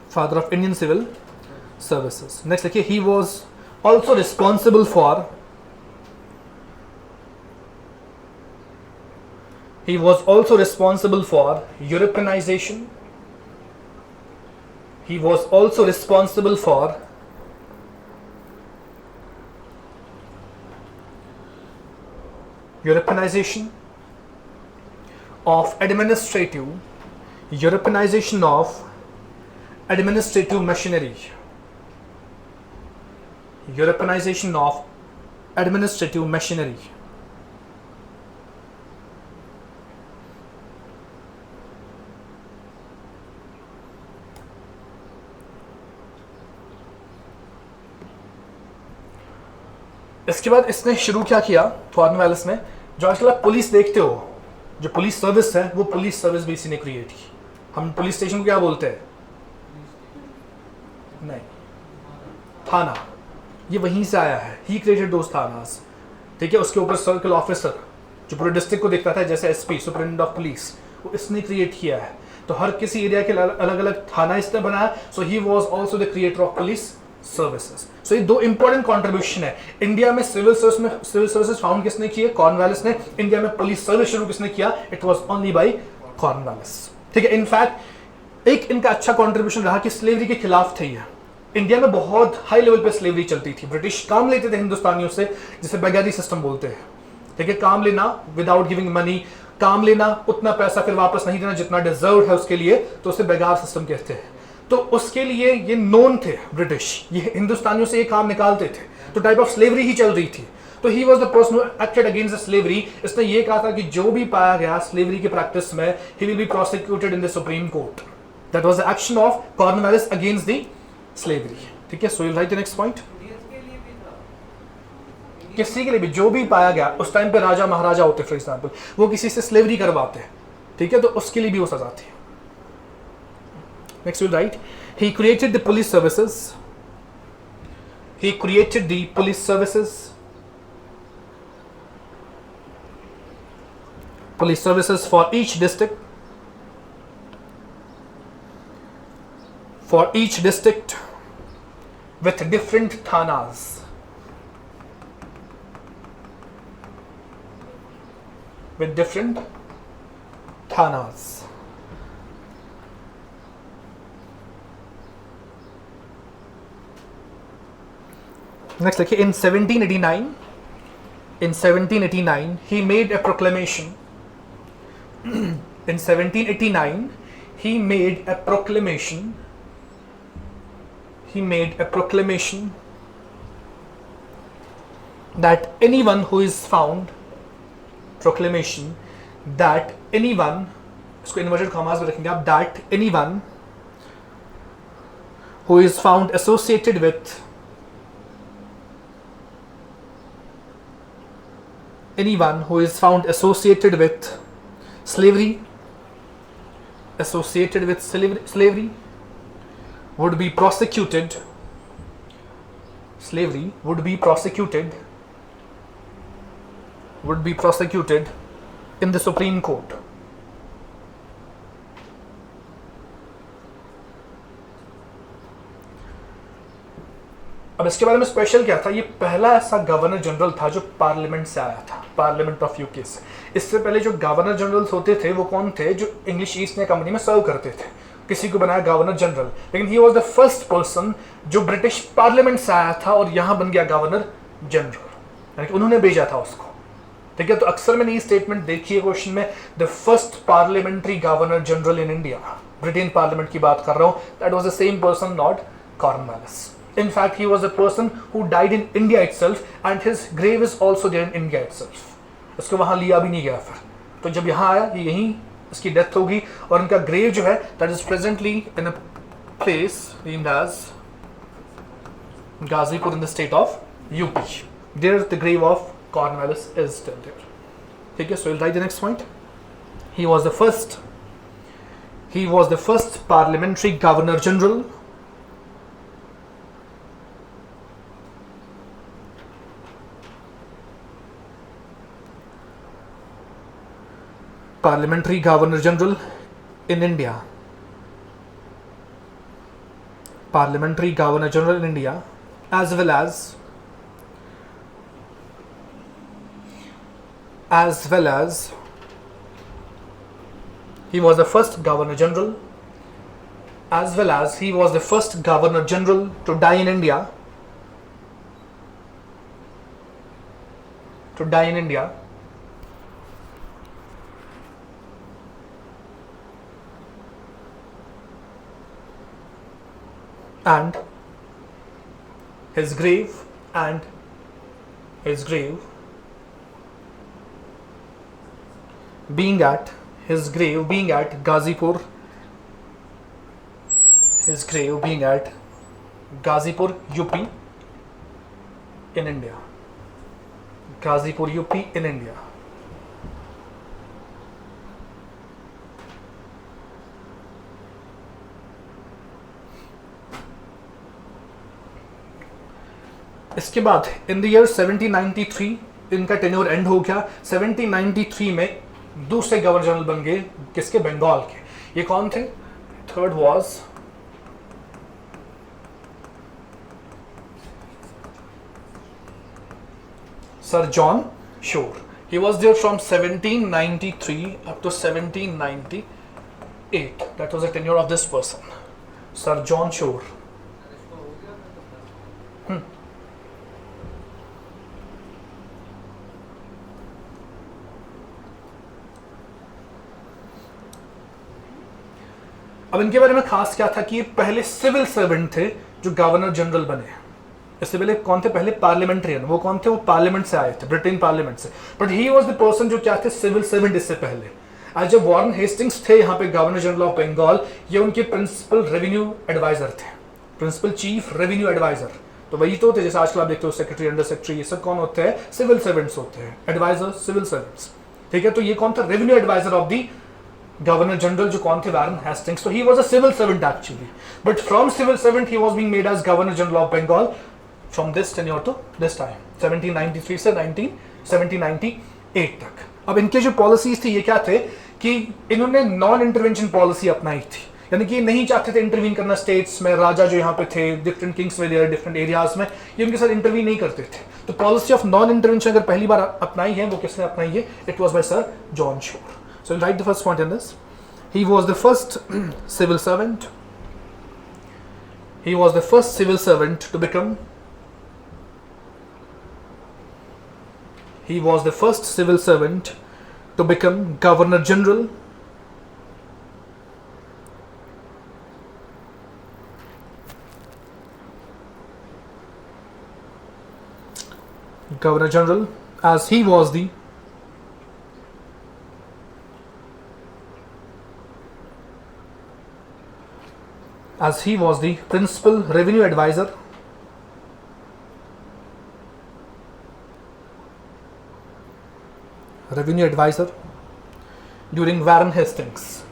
S1: Father of Indian civil services. Next देखिए, he was also responsible for Europeanization. He was also responsible for Europeanization of administrative machinery. Europeanization of administrative machinery. इसके बाद इसने शुरू क्या किया Cornwallis ने, जो आजकल आप पुलिस देखते हो, जो पुलिस सर्विस है, वो पुलिस सर्विस भी इसी ने क्रिएट की। हम पुलिस स्टेशन को क्या बोलते हैं? नहीं, थाना ये वहीं से आया है, ही क्रिएटेड दोज थानास, ठीक है। उसके ऊपर सर्कल ऑफिसर जो पूरे डिस्ट्रिक्ट को देखता था, जैसे एसपी सुपरिटेंडेंट ऑफ पुलिस, वो इसने क्रिएट किया है। तो हर किसी एरिया के अलग अलग थाना इसने बनाया। So he was also the creator of police services. So ये दो इंपॉर्टेंट कंट्रीब्यूशन है। इंडिया में सिविल सर्विसेज फाउंड किसने किए? कॉर्नवालिस ने। इंडिया में पुलिस सर्विस शुरू किसने किया? It was only by Cornwallis, ठीक है। इनफैक्ट एक इनका अच्छा कंट्रीब्यूशन रहा कि स्लेवरी के खिलाफ थे ये। इंडिया में बहुत हाई लेवल पे स्लेवरी चलती थी। ब्रिटिश काम लेते थे हिंदुस्तानियों से, जिसे बेगारी सिस्टम बोलते हैं, ठीक है। काम लेना विदाउट गिविंग मनी, काम लेना, उतना पैसा फिर वापस नहीं देना जितना डिजर्व है उसके लिए, तो उसे बेगार सिस्टम कहते हैं। तो उसके लिए ये नोन थे ब्रिटिश, ये हिंदुस्तानियों से ये काम निकालते थे, तो टाइप ऑफ स्लेवरी ही चल रही थी। तो he was the person who acted against the slavery. इसने ये कहा था कि जो भी पाया गया स्लेवरी की प्रैक्टिस में, he will be prosecuted in the supreme court. That was the action of Cornwallis against the slavery, ठीक है। So you write the next point. किसी के लिए भी जो भी पाया गया, उस टाइम पे राजा महाराजा होते फॉर एग्जाम्पल, वो किसी से स्लेवरी करवाते हैं, ठीक है, तो उसके लिए भी वो सजा थी। Next will write, he created the police services, he created the police services for each district with different thanas, Next, like in 1789, he made a proclamation. In 1789, he made a proclamation that anyone who is found, इसको inverted commas में रखेंगे आप, that anyone who is found associated with slavery would be prosecuted in the Supreme Court. अब इसके बारे में special क्या था, ये पहला ऐसा गवर्नर जनरल था जो पार्लियामेंट से आया था, पार्लियामेंट ऑफ यूके से। इससे पहले जो गवर्नर जनरल्स होते थे वो कौन थे? जो इंग्लिश ईस्ट इंडिया कंपनी में सर्व करते थे, किसी को बनाया गवर्नर जनरल। लेकिन ही वाज द फर्स्ट पर्सन जो ब्रिटिश पार्लियामेंट से आया था और यहाँ बन गया गवर्नर जनरल, यानी कि उन्होंने भेजा था उसको, ठीक है। तो अक्सर मैंने ये स्टेटमेंट देखी है क्वेश्चन में, the first parliamentary governor general in India, Britain parliament की बात कर रहा हूँ, that was the same person, Lord Cornwallis. In fact, he was the person who died in India itself, and his grave is also there in India itself. उसको वहाँ लिया भी नहीं गया फिर, तो जब यहाँ आया ये यहीं इसकी डेथ होगी, और इनका ग्रेव जो है that is presently in a place named as Ghazipur in the state of UP. There the grave of Cornwallis is still there. ठीक है, so we'll write the next point. He was the first parliamentary governor general. Parliamentary Governor General in India. Parliamentary Governor General in India, as well as he was the first Governor General, as well as he was the first Governor General to die in India. And his grave being at Ghazipur, UP in India. Ghazipur, UP in India. इसके बाद in the year 1793 इनका tenure and हो गया। 1793 में दूसरे governor general बन गए किसके, बंगाल के। ये कौन थे? थर्ड वाज सर जॉन शोर। He was there from 1793 up to 1798. That was the tenure of this person, Sir John Shore. अब इनके बारे में खास क्या था कि ये पहले सिविल सर्वेंट थे जो गवर्नर जनरल बने। इससे पहले कौन थे? पहले पार्लियामेंट्रियन। वो कौन थे? वो पार्लियामेंट से आए थे, ब्रिटेन पार्लियामेंट से। But he was the person जो क्या थे, सिविल सर्वेंट इससे पहले। आज जब वॉरेन हेस्टिंग्स थे यहाँ पे गवर्नर जनरल ऑफ बंगाल, ये उनके प्रिंसिपल रेवेन्यू एडवाइजर थे, प्रिंसिपल चीफ रेवेन्यू एडवाइजर। तो वही तो होते जैसे आजकल आप देखते हो सेक्रेटरी, अंडर सेक्रेटरी, ये सब कौन होते हैं? सिविल सर्वेंट्स होते हैं, एडवाइजर सिविल सर्वेंट्स। ठीक है, तो ये कौन था? Revenue adviser of the governor general, जो कौन थे? Warren Hastings. तो he was a civil servant actually, but from civil servant he was being made as governor general of Bengal from this tenure to this time, 1793 से 1798 तक। अब इनके जो policies थी ये क्या थे कि इन्होंने नॉन इंटरवेंशन पॉलिसी अपनाई थी, यानी कि ये नहीं चाहते थे इंटरवीन करना स्टेट्स में। राजा जो यहाँ पे थे, डिफरेंट किंग्स वगैरह डिफरेंट एरियाज में, ये उनके साथ इंटरवीन नहीं करते थे। तो पॉलिसी ऑफ नॉन इंटरवेंशन अगर पहली बार अपनाई है, वो किसने अपनाई है? It was by sir John शोर। So we'll write the first point in this. He was the first civil servant. He was the first civil servant to become. He was the first civil servant to become Governor General. Governor General, as he was the principal revenue advisor during Warren Hastings.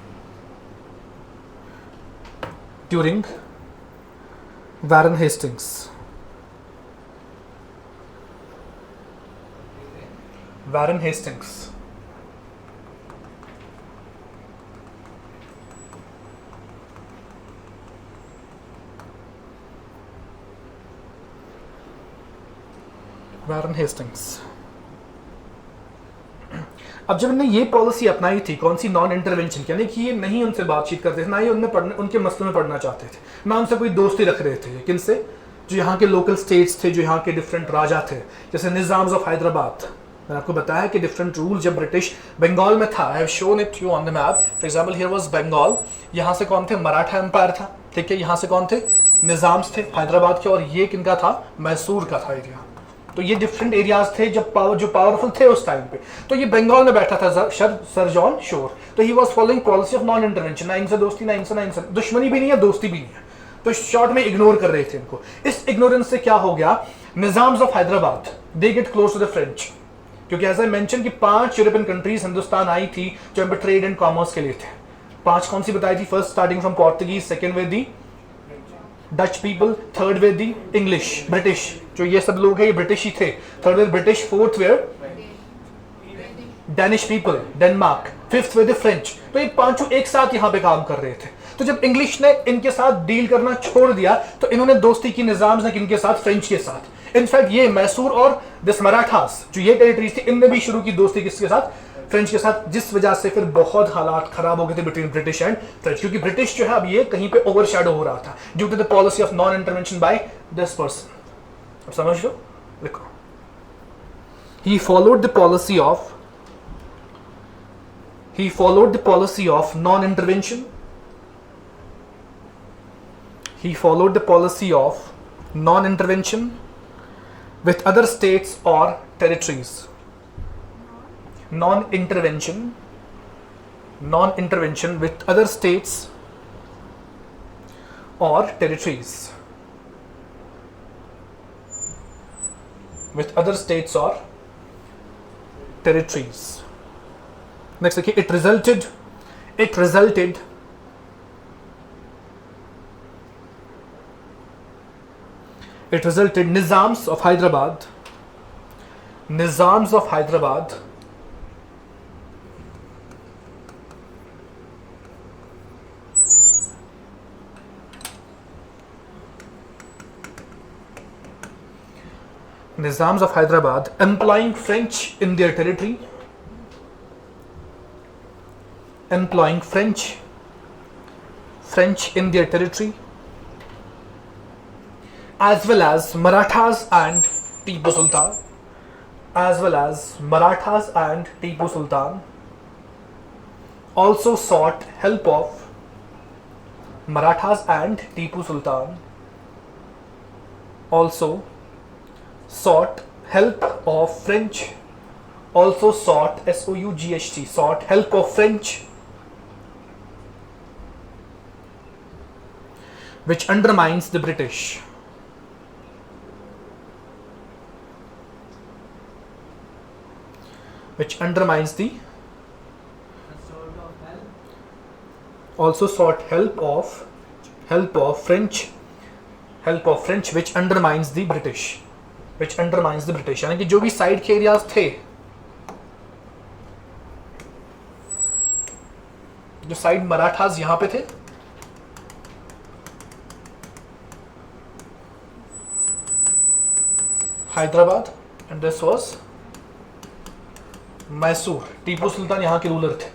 S1: Warren Hastings. अब जब इन्होंने ये policy अपनाई थी, कौन सी? Non intervention, यानी कि ये नहीं उनसे बातचीत करते थे, ना ही उनके मसलों में पढ़ना चाहते थे, ना उनसे कोई दोस्ती रख रहे थे। किनसे? जो यहाँ के लोकल स्टेट्स थे, जो यहाँ के डिफरेंट राजा थे, जैसे निज़ाम्स ऑफ हैदराबाद। मैंने आपको बताया कि डिफरेंट रूल जब ब्रिटिश बंगाल में था, I have shown it you on the map. For example here was Bengal, यहाँ से कौन थे? मराठा एम्पायर था। ठीक है, यहाँ से कौन थे? निज़ाम्स थे हैदराबाद के, और ये किनका था? मैसूर का था एरिया। तो ये डिफरेंट एरियाज थे जो पावरफुल थे उस टाइम पे। तो ये बंगाल में बैठा था सर जॉन शोर। तो he was following policy of non intervention, ना इनसे दोस्ती, ना इनसे दुश्मनी भी नहीं है, दोस्ती भी नहीं है। तो शॉर्ट में इग्नोर कर रहे थे इनको। इस इग्नोरेंस से क्या हो गया? Nizams of Hyderabad they get close to the French, क्योंकि एज आई मेंशन कि 5 यूरोपियन कंट्रीज हिंदुस्तान आई थी जो यहाँ पे ट्रेड एंड कॉमर्स के लिए थे। 5 कौन सी बताई थी? First starting from Portuguese, second with the Dutch people, third with the English, British. जो ये सब लोग हैं ये ब्रिटिश ही थे। Third with British, fourth with Danish people, Denmark, fifth with the French. तो ये पांचों एक साथ यहाँ पे काम कर रहे थे। तो जब इंग्लिश ने इनके साथ डील करना छोड़ दिया तो इन्होंने दोस्ती की निजाम्स ने किनके साथ? फ्रेंच के साथ। इनफैक्ट ये मैसूर और दिस मराठास जो ये टेरिटरीज थी, इनने भी शुरू की दोस्ती किसके साथ? फ्रेंच के साथ, जिस वजह से फिर बहुत हालात खराब हो गए थे बिटवीन ब्रिटिश एंड फ्रेंच, क्योंकि ब्रिटिश जो है अब ये कहीं पे ओवरशैडो हो रहा था due to the policy of non intervention by this person. अब समझ लो, देखो, he followed the policy of non-intervention. He followed the policy of non-intervention with other states or territories. Non-intervention with other states or territories. With other states or territories. Next, okay, it resulted It resulted Nizams of Hyderabad. Nizams of Hyderabad Nizams of Hyderabad employing French in their territory, employing French in their territory, as well as Marathas and Tipu Sultan, as well as Marathas and Tipu Sultan also sought help of Marathas and Tipu Sultan also sought help of French, also sought S-O-U-G-H-T, sought help of French, which undermines the British. Which undermines the, also sought help of French, which undermines the British, which undermines the British. यानी कि जो भी side के areas थे, जो side Marathas यहां पे थे, Hyderabad, and this was Mysore, Tipu Sultan यहाँ के रूलर थे,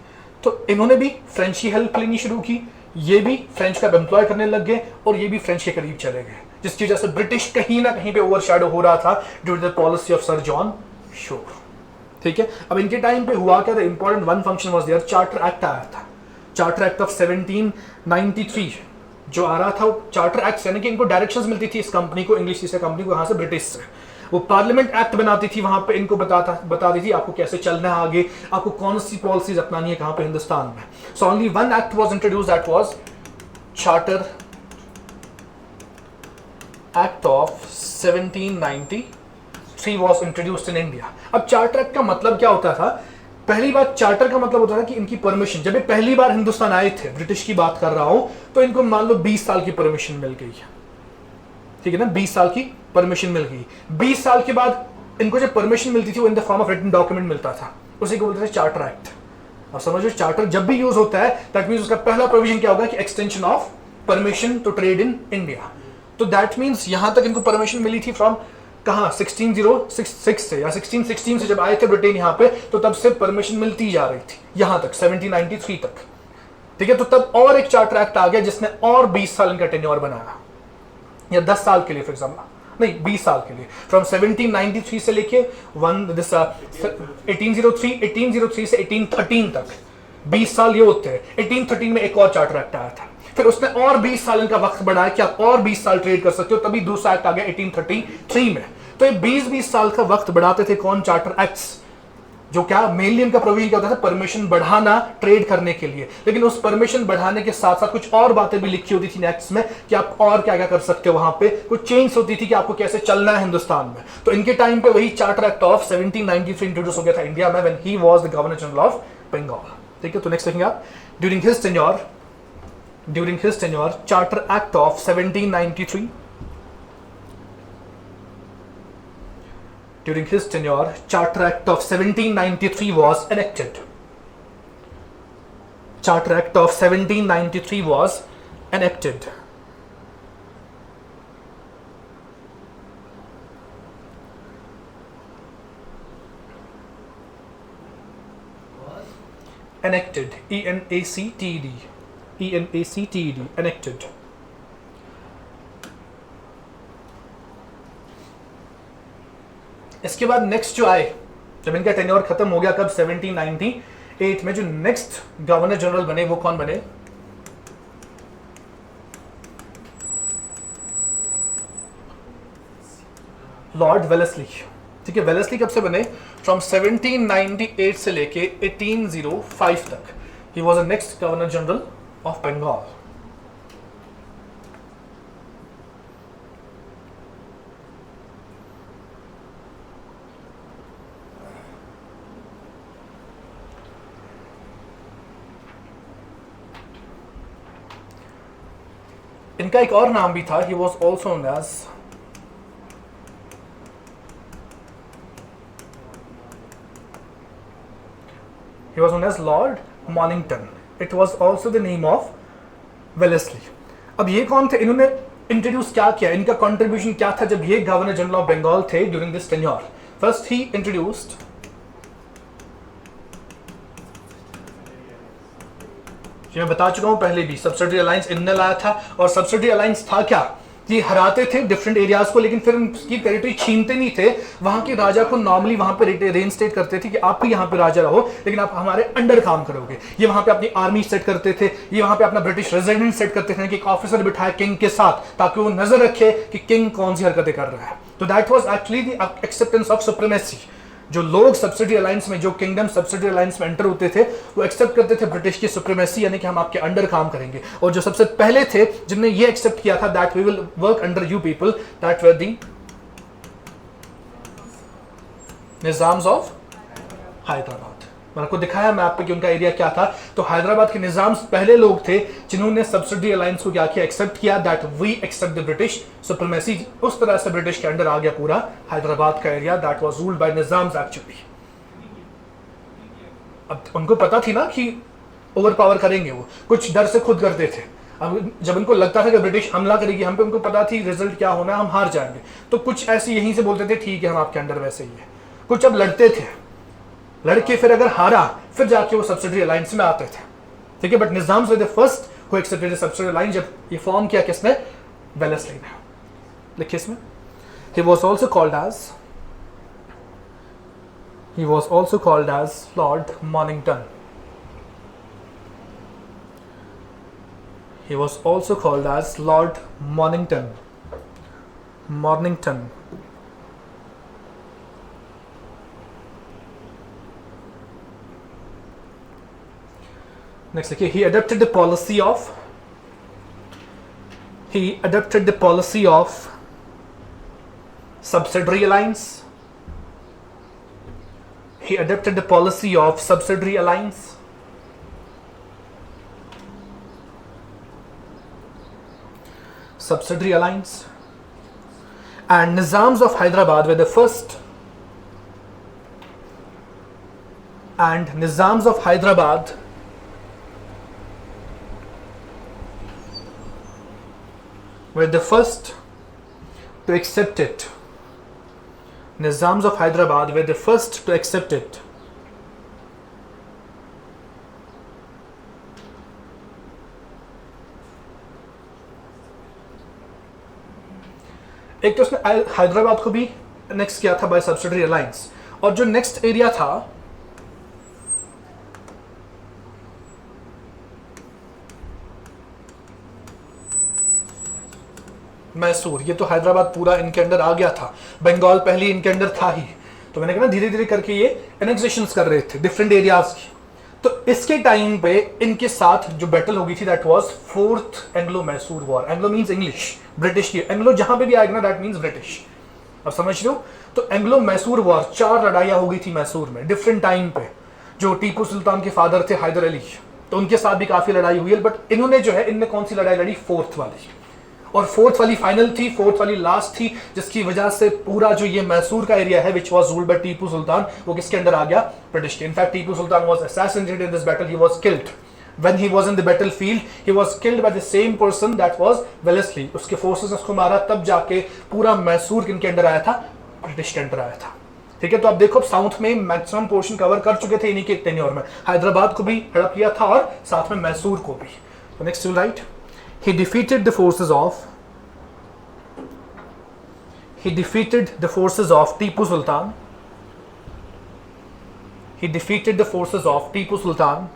S1: तो इन्होंने भी फ्रेंच की हेल्प लेनी शुरू की, ये भी फ्रेंच का एम्प्लॉय करने लग गए और ये भी फ्रेंच के करीब चले गए, जिसकी वजह से ब्रिटिश कहीं ना कहीं पे ओवरशैडो हो रहा था due to the policy of sir John Shore. ठीक है, अब इनके टाइम पे हुआ क्या था, important one function was there, charter act आया था, चार्टर एक्ट ऑफ 1793 जो आ रहा था, वो चार्टर एक्ट यानी कि इनको डायरेक्शंस मिलती थी इस कंपनी को, इंग्लिश ईस्ट कंपनी को, यहाँ से ब्रिटिश से, वो पार्लियामेंट एक्ट बनाती थी, वहां पे इनको बताती थी आपको कैसे चलना है आगे, आपको कौन सी पॉलिसीज अपनानी है कहां पे हिंदुस्तान में। So only one act was introduced, that was charter act of 1793 was introduced in India. अब चार्टर एक्ट का मतलब क्या होता था, पहली बात चार्टर का मतलब होता था कि इनकी परमिशन, जब ये पहली बार हिंदुस्तान आए थे, ब्रिटिश की बात कर रहा हूं, तो इनको मान लो 20 साल की परमिशन मिल गई है, ठीक है ना, 20 साल की परमिशन मिल गई। 20 साल के बाद इनको जो परमिशन मिलती थी वो in the form of written document मिलता था, उसी को बोलते थे चार्टर एक्ट। अब समझो, चार्टर जब भी यूज होता है दैट मींस उसका पहला प्रोविजन क्या होगा कि extension of permission to trade in India. तो दैट मींस यहां तक इनको परमिशन मिली थी फ्रॉम कहां, 1606 से या 1616 से जब आए थे ब्रिटेन यहाँ पे, तो तब से परमिशन मिलती जा रही थी यहां तक 1793 तक। ठीक है, तो तब और एक चार्टर एक्ट आ गया जिसने और 20 साल इनका टेन्योर बनाया, या 10 साल के लिए फॉर एग्जाम्पल, नहीं 20 साल के लिए, फ्रॉम 1793 से लेके 1803 से 1813 तक 20 साल ये होते हैं। 1813 में एक और चार्टर एक्ट आया था, फिर उसने और 20 साल इनका वक्त बढ़ाया कि आप और 20 साल ट्रेड कर सकते हो, तभी दूसरा एक्ट आ गया 1833 में। तो ये 20-20 साल का वक्त बढ़ाते थे कौन, चार्टर एक्ट्स, जो क्या मेनली इनका प्रोविजन क्या होता था, परमिशन बढ़ाना ट्रेड करने के लिए। लेकिन उस परमिशन बढ़ाने के साथ साथ कुछ और बातें भी लिखी होती थी नेक्स्ट में कि आप और क्या क्या कर सकते हो, वहां पे कुछ चेंज होती थी कि आपको कैसे चलना है हिंदुस्तान में। तो इनके टाइम पे वही चार्टर एक्ट ऑफ 1793 इंट्रोड्यूस हो गया था इंडिया में, when he was the governor general of Bengal. ठीक है, तो नेक्स्ट देखेंगे आप, during his tenure charter act of 1793, during his tenure, Charter Act of 1793 was enacted. Charter Act of 1793 was enacted. Enacted. E-N-A-C-T-E-D. E-N-A-C-T-E-D. Enacted. इसके बाद next जो आए, जब इनका टेन्योर खत्म हो गया, कब, 1798 में, जो नेक्स्ट गवर्नर जनरल बने वो कौन बने, लॉर्ड वेलेस्ली। ठीक है, वेलेस्ली कब से बने, फ्रॉम 1798 से लेके 1805 तक he was the next governor general of Bengal. इनका एक और नाम भी था, he was also known as He was known as Lord Mornington. It was also the name of Wellesley. अब ये कौन थे, इन्होंने इंट्रोड्यूस क्या किया, इनका कंट्रीब्यूशन क्या था जब ये गवर्नर जनरल ऑफ बंगाल थे during this tenure? First he introduced मैं बता चुका हूं पहले भी, सब्सिडरी अलायंस इनने लाया था। और सब्सिडरी अलायंस था क्या, ये हराते थे डिफरेंट एरियाज को, लेकिन फिर उनकी टेरिटरी छीनते नहीं थे। वहां के राजा को नॉर्मली वहां पे रेनस्टेट करते थे कि आप भी यहाँ पे राजा रहो, लेकिन आप हमारे अंडर काम करोगे। ये वहां पे अपनी आर्मी सेट करते थे, ये वहां पे अपना ब्रिटिश रेजिडेंट सेट करते थे कि एक ऑफिसर बिठाए किंग के साथ, ताकि वो नजर रखे कि किंग कौन सी हरकतें कर रहा है। तो that was actually the acceptance of supremacy. जो लोग सब्सिडी अलायंस में, जो किंगडम सब्सिडी अलायंस में एंटर होते थे, वो एक्सेप्ट करते थे ब्रिटिश की सुप्रीमेसी, यानी कि हम आपके अंडर काम करेंगे। और जो सबसे पहले थे जिनने ये एक्सेप्ट किया था that we will work under you people, that were the Nizams of Hyderabad. मैंने आपको दिखाया मैप पे कि उनका एरिया क्या था। तो हैदराबाद के निजाम्स पहले लोग थे जिन्होंने सब्सिडी अलायंस को क्या किया, एक्सेप्ट किया, that we accept the British supremacy. उस तरह से ब्रिटिश के अंडर आ गया पूरा हैदराबाद का area, that was ruled bye Nizams actually. अब उनको पता थी ना कि ओवर पावर करेंगे, वो कुछ डर से खुद करते थे। अब जब उनको लगता था कि ब्रिटिश हमला करेगी हम पे, उनको पता थी रिजल्ट क्या होना है, हम हार जाएंगे, तो कुछ ऐसे यहीं से बोलते थे ठीक है हम आपके अंडर वैसे ही है। कुछ अब लड़ते थे, लड़के फिर अगर हारा फिर जाके वो सब्सिडी अलायंस में आते थे, ठीक है। But Nizams were the first who accepted the subsidy alliance. जब ये फॉर्म किया किसने, वेलेस्ली ने। लिखिए इसमें, he was also called as lord Mornington. He was also called as Lord Mornington. Next, okay, he adopted the policy of subsidiary alliance. He adopted the policy of subsidiary alliance. And Nizams of Hyderabad were the first. And Nizams of Hyderabad were the first to accept it. Nizams of Hyderabad were the first to accept it. एक तो उसने हैदराबाद को भी next किया था bye subsidiary alliance, और जो next area था मैसूर, ये तो हैदराबाद पूरा इनके अंडर आ गया था, बंगाल पहले इनके अंडर था ही। तो मैंने कहा ना धीरे धीरे करके ये एनेक्सेशंस कर रहे थे डिफरेंट एरियाज की। तो इसके टाइम पे इनके साथ जो बैटल हो गई थी that was fourth Anglo Mysore war. Anglo means English, British की एंग्लो जहां पे भी आएगा ना दैट मींस ब्रिटिश। अब समझ रहे हो? तो एंग्लो मैसूर वॉर, 4 लड़ाइयां हो गई थी मैसूर में डिफरेंट टाइम पे। जो टीपू सुल्तान के फादर थे हैदर अली, तो उनके साथ भी काफी लड़ाई हुई है। बट इन्होंने जो है, इनने कौन सी लड़ाई लड़ी, फोर्थ वाली। और फोर्थ वाली फाइनल थी, फोर्थ वाली लास्ट थी, जिसकी वजह से पूरा जो ये मैसूर का एरिया है which was ruled by Tipu Sultan, वो किसके अंडर आ गया, ब्रिटिश के। In fact Tipu Sultan was assassinated in this battle, he was killed. When he was in the battlefield, he was killed by the same person that was Wellesley. उसके forces ने उसको मारा, तब जाके पूरा मैसूर किनके अंडर आया था, ब्रिटिश के अंडर आया था। ठीक है, तो आप देखो साउथ में मैक्सिमम पोर्शन कवर कर चुके थे इन्हीं के टेन्योर में। हैदराबाद को भी हड़प लिया था और साथ में मैसूर को भी। तो next you right, he defeated the forces of Tipu Sultan. He defeated the forces of Tipu Sultan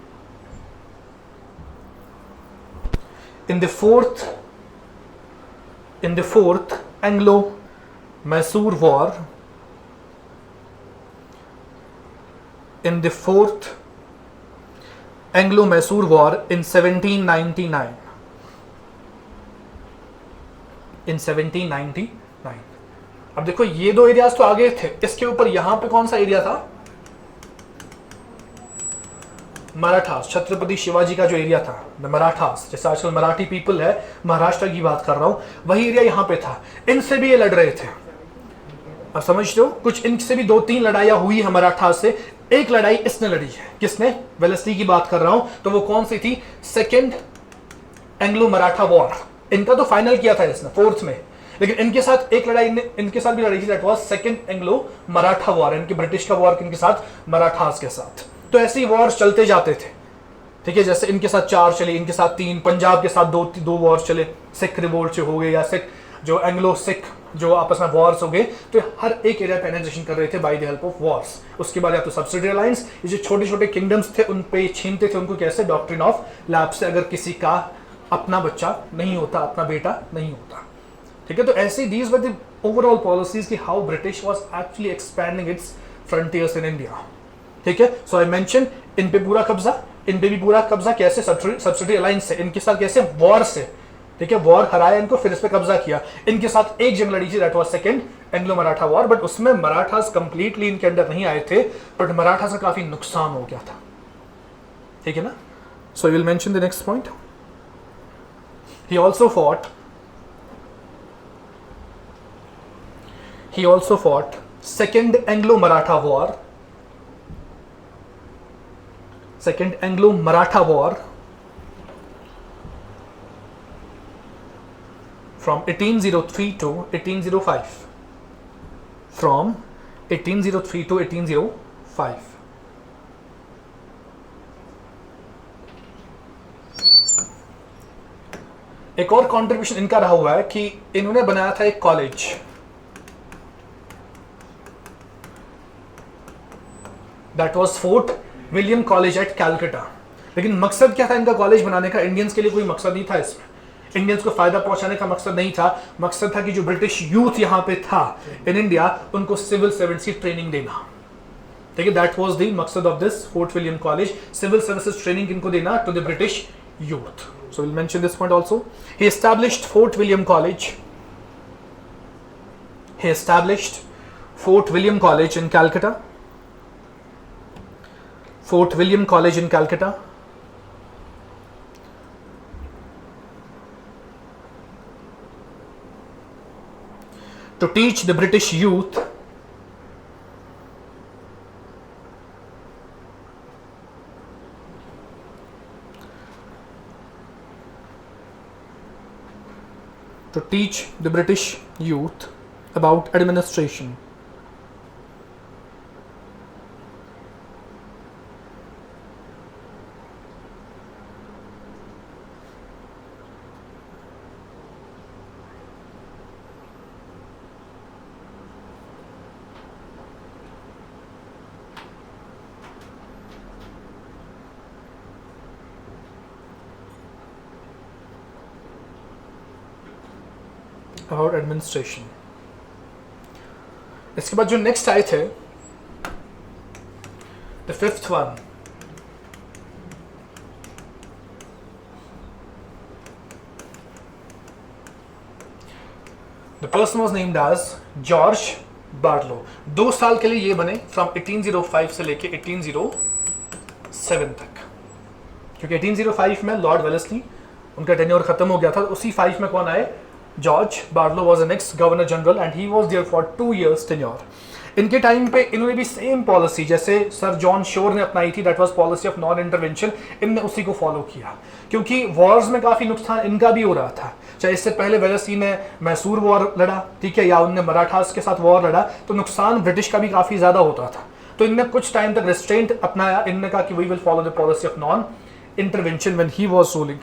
S1: in the fourth Anglo-Mysore War. In the fourth Anglo-Mysore War in 1799. In 1799. अब देखो ये दो एरियाज तो आगे थे, इसके ऊपर यहां पे कौन सा एरिया था, मराठास, छत्रपति शिवाजी का जो एरिया था, मराठास, जैसे आजकल मराठी पीपल है, महाराष्ट्र की बात कर रहा हूं, वही एरिया यहां पे था। इनसे भी ये लड़ रहे थे। अब समझ रहे हो, कुछ इनसे भी 2-3 लड़ाइयां हुई है मराठा से। एक लड़ाई इसने लड़ी है, किसने? वेलेस्ली की बात कर रहा हूं, तो वो कौन सी थी? Second Anglo Maratha war. इनका तो फाइनल किया था इसने 4th में, लेकिन इनके साथ एक लड़ाई इनके साथ भी लड़ी थी, that was second Anglo Maratha war. इनके ब्रिटिश का वॉर किनके साथ? मराठास के साथ। तो ऐसे ही वॉर चलते जाते थे, ठीक है। जैसे इनके साथ 4 चले, इनके साथ 3, पंजाब के साथ दो वॉर चले, सिख रिवोल्ट हो गए, या सिख जो एंग्लो सिख जो आपस में वॉर्स हो गए। तो हर एक एरिया पे एनेक्सेशन कर रहे थे by the help of Wars. उसके बाद या तो सब्सिडी अलायंस, ये जो छोटे छोटे किंगडम्स थे उन पे छीनते थे उनको, कैसे? डॉक्ट्रिन ऑफ लैप्स से, अगर किसी का अपना बच्चा नहीं होता, अपना बेटा नहीं होता, ठीक है। तो ऐसे these were the overall policies कि how British was actually expanding its frontiers in India, ठीक है। सो आई मेंशन इन पे पूरा कब्जा, इन पे भी पूरा कब्जा, कैसे? सब्सिडी अलायंस से, इनके साथ कैसे? वॉर से, ठीक है। वॉर हराया इनको, फिर इस पे कब्जा किया। इनके साथ एक जंग लड़ी थी, that was second Anglo Maratha war, but उसमें मराठास कंप्लीटली इनके अंडर नहीं आए थे, बट मराठा से काफी नुकसान हो गया था, ठीक है ना। So I will mention the next point. He also fought second Anglo Maratha war, Second Anglo-Maratha War from 1803 to 1805. From 1803 to 1805. एक और कंट्रीब्यूशन इनका रहा हुआ है कि इन्होंने बनाया था एक college, that was fort William college eight Calcutta. लेकिन मकसद क्या था इनका कॉलेज बनाने का? इंडियंस के लिए कोई मकसद नहीं था इसमें, इंडियंस को फायदा पहुंचाने का मकसद नहीं था। मकसद था कि जो ब्रिटिश यूथ यहां पे था इन इंडिया, उनको सिविल सर्विसेज की ट्रेनिंग देना, ठीक है। दैट वाज द मकसद of this Fort William college, civil services training इनको देना to the British youth. So will mention this point also. He established Fort William college, he established Fort William College in Calcutta. Fort William College in Calcutta. To teach the British youth about administration. About administration. इसके बाद जो next आए थे, the fifth one, the person was named as George Barlow. 2 साल के लिए ये बने, फ्रॉम 1805 से लेके 1807 तक, क्योंकि 1805 में लॉर्ड वेलेस्ली उनका टेन्योर खत्म हो गया था। उसी 5 में कौन आए? George Barlow was the next governor general and he was there for 2 years tenure. इनके टाइम पे इन्होंने भी सेम पॉलिसी जैसे सर जॉन शोर ने अपनाई थी, that was policy of non intervention, इनने उसी को फॉलो किया, क्योंकि वॉर्स में काफी नुकसान इनका भी हो रहा था। चाहे इससे पहले वेलेस्ली ने मैसूर वॉर लड़ा, ठीक है, या उनने मराठास के साथ वॉर लड़ा, तो नुकसान ब्रिटिश का भी काफी ज्यादा होता था। तो इनने कुछ टाइम तक रिस्ट्रेंट अपनाया, इनने कहा कि we will follow the policy of non intervention when he was ruling,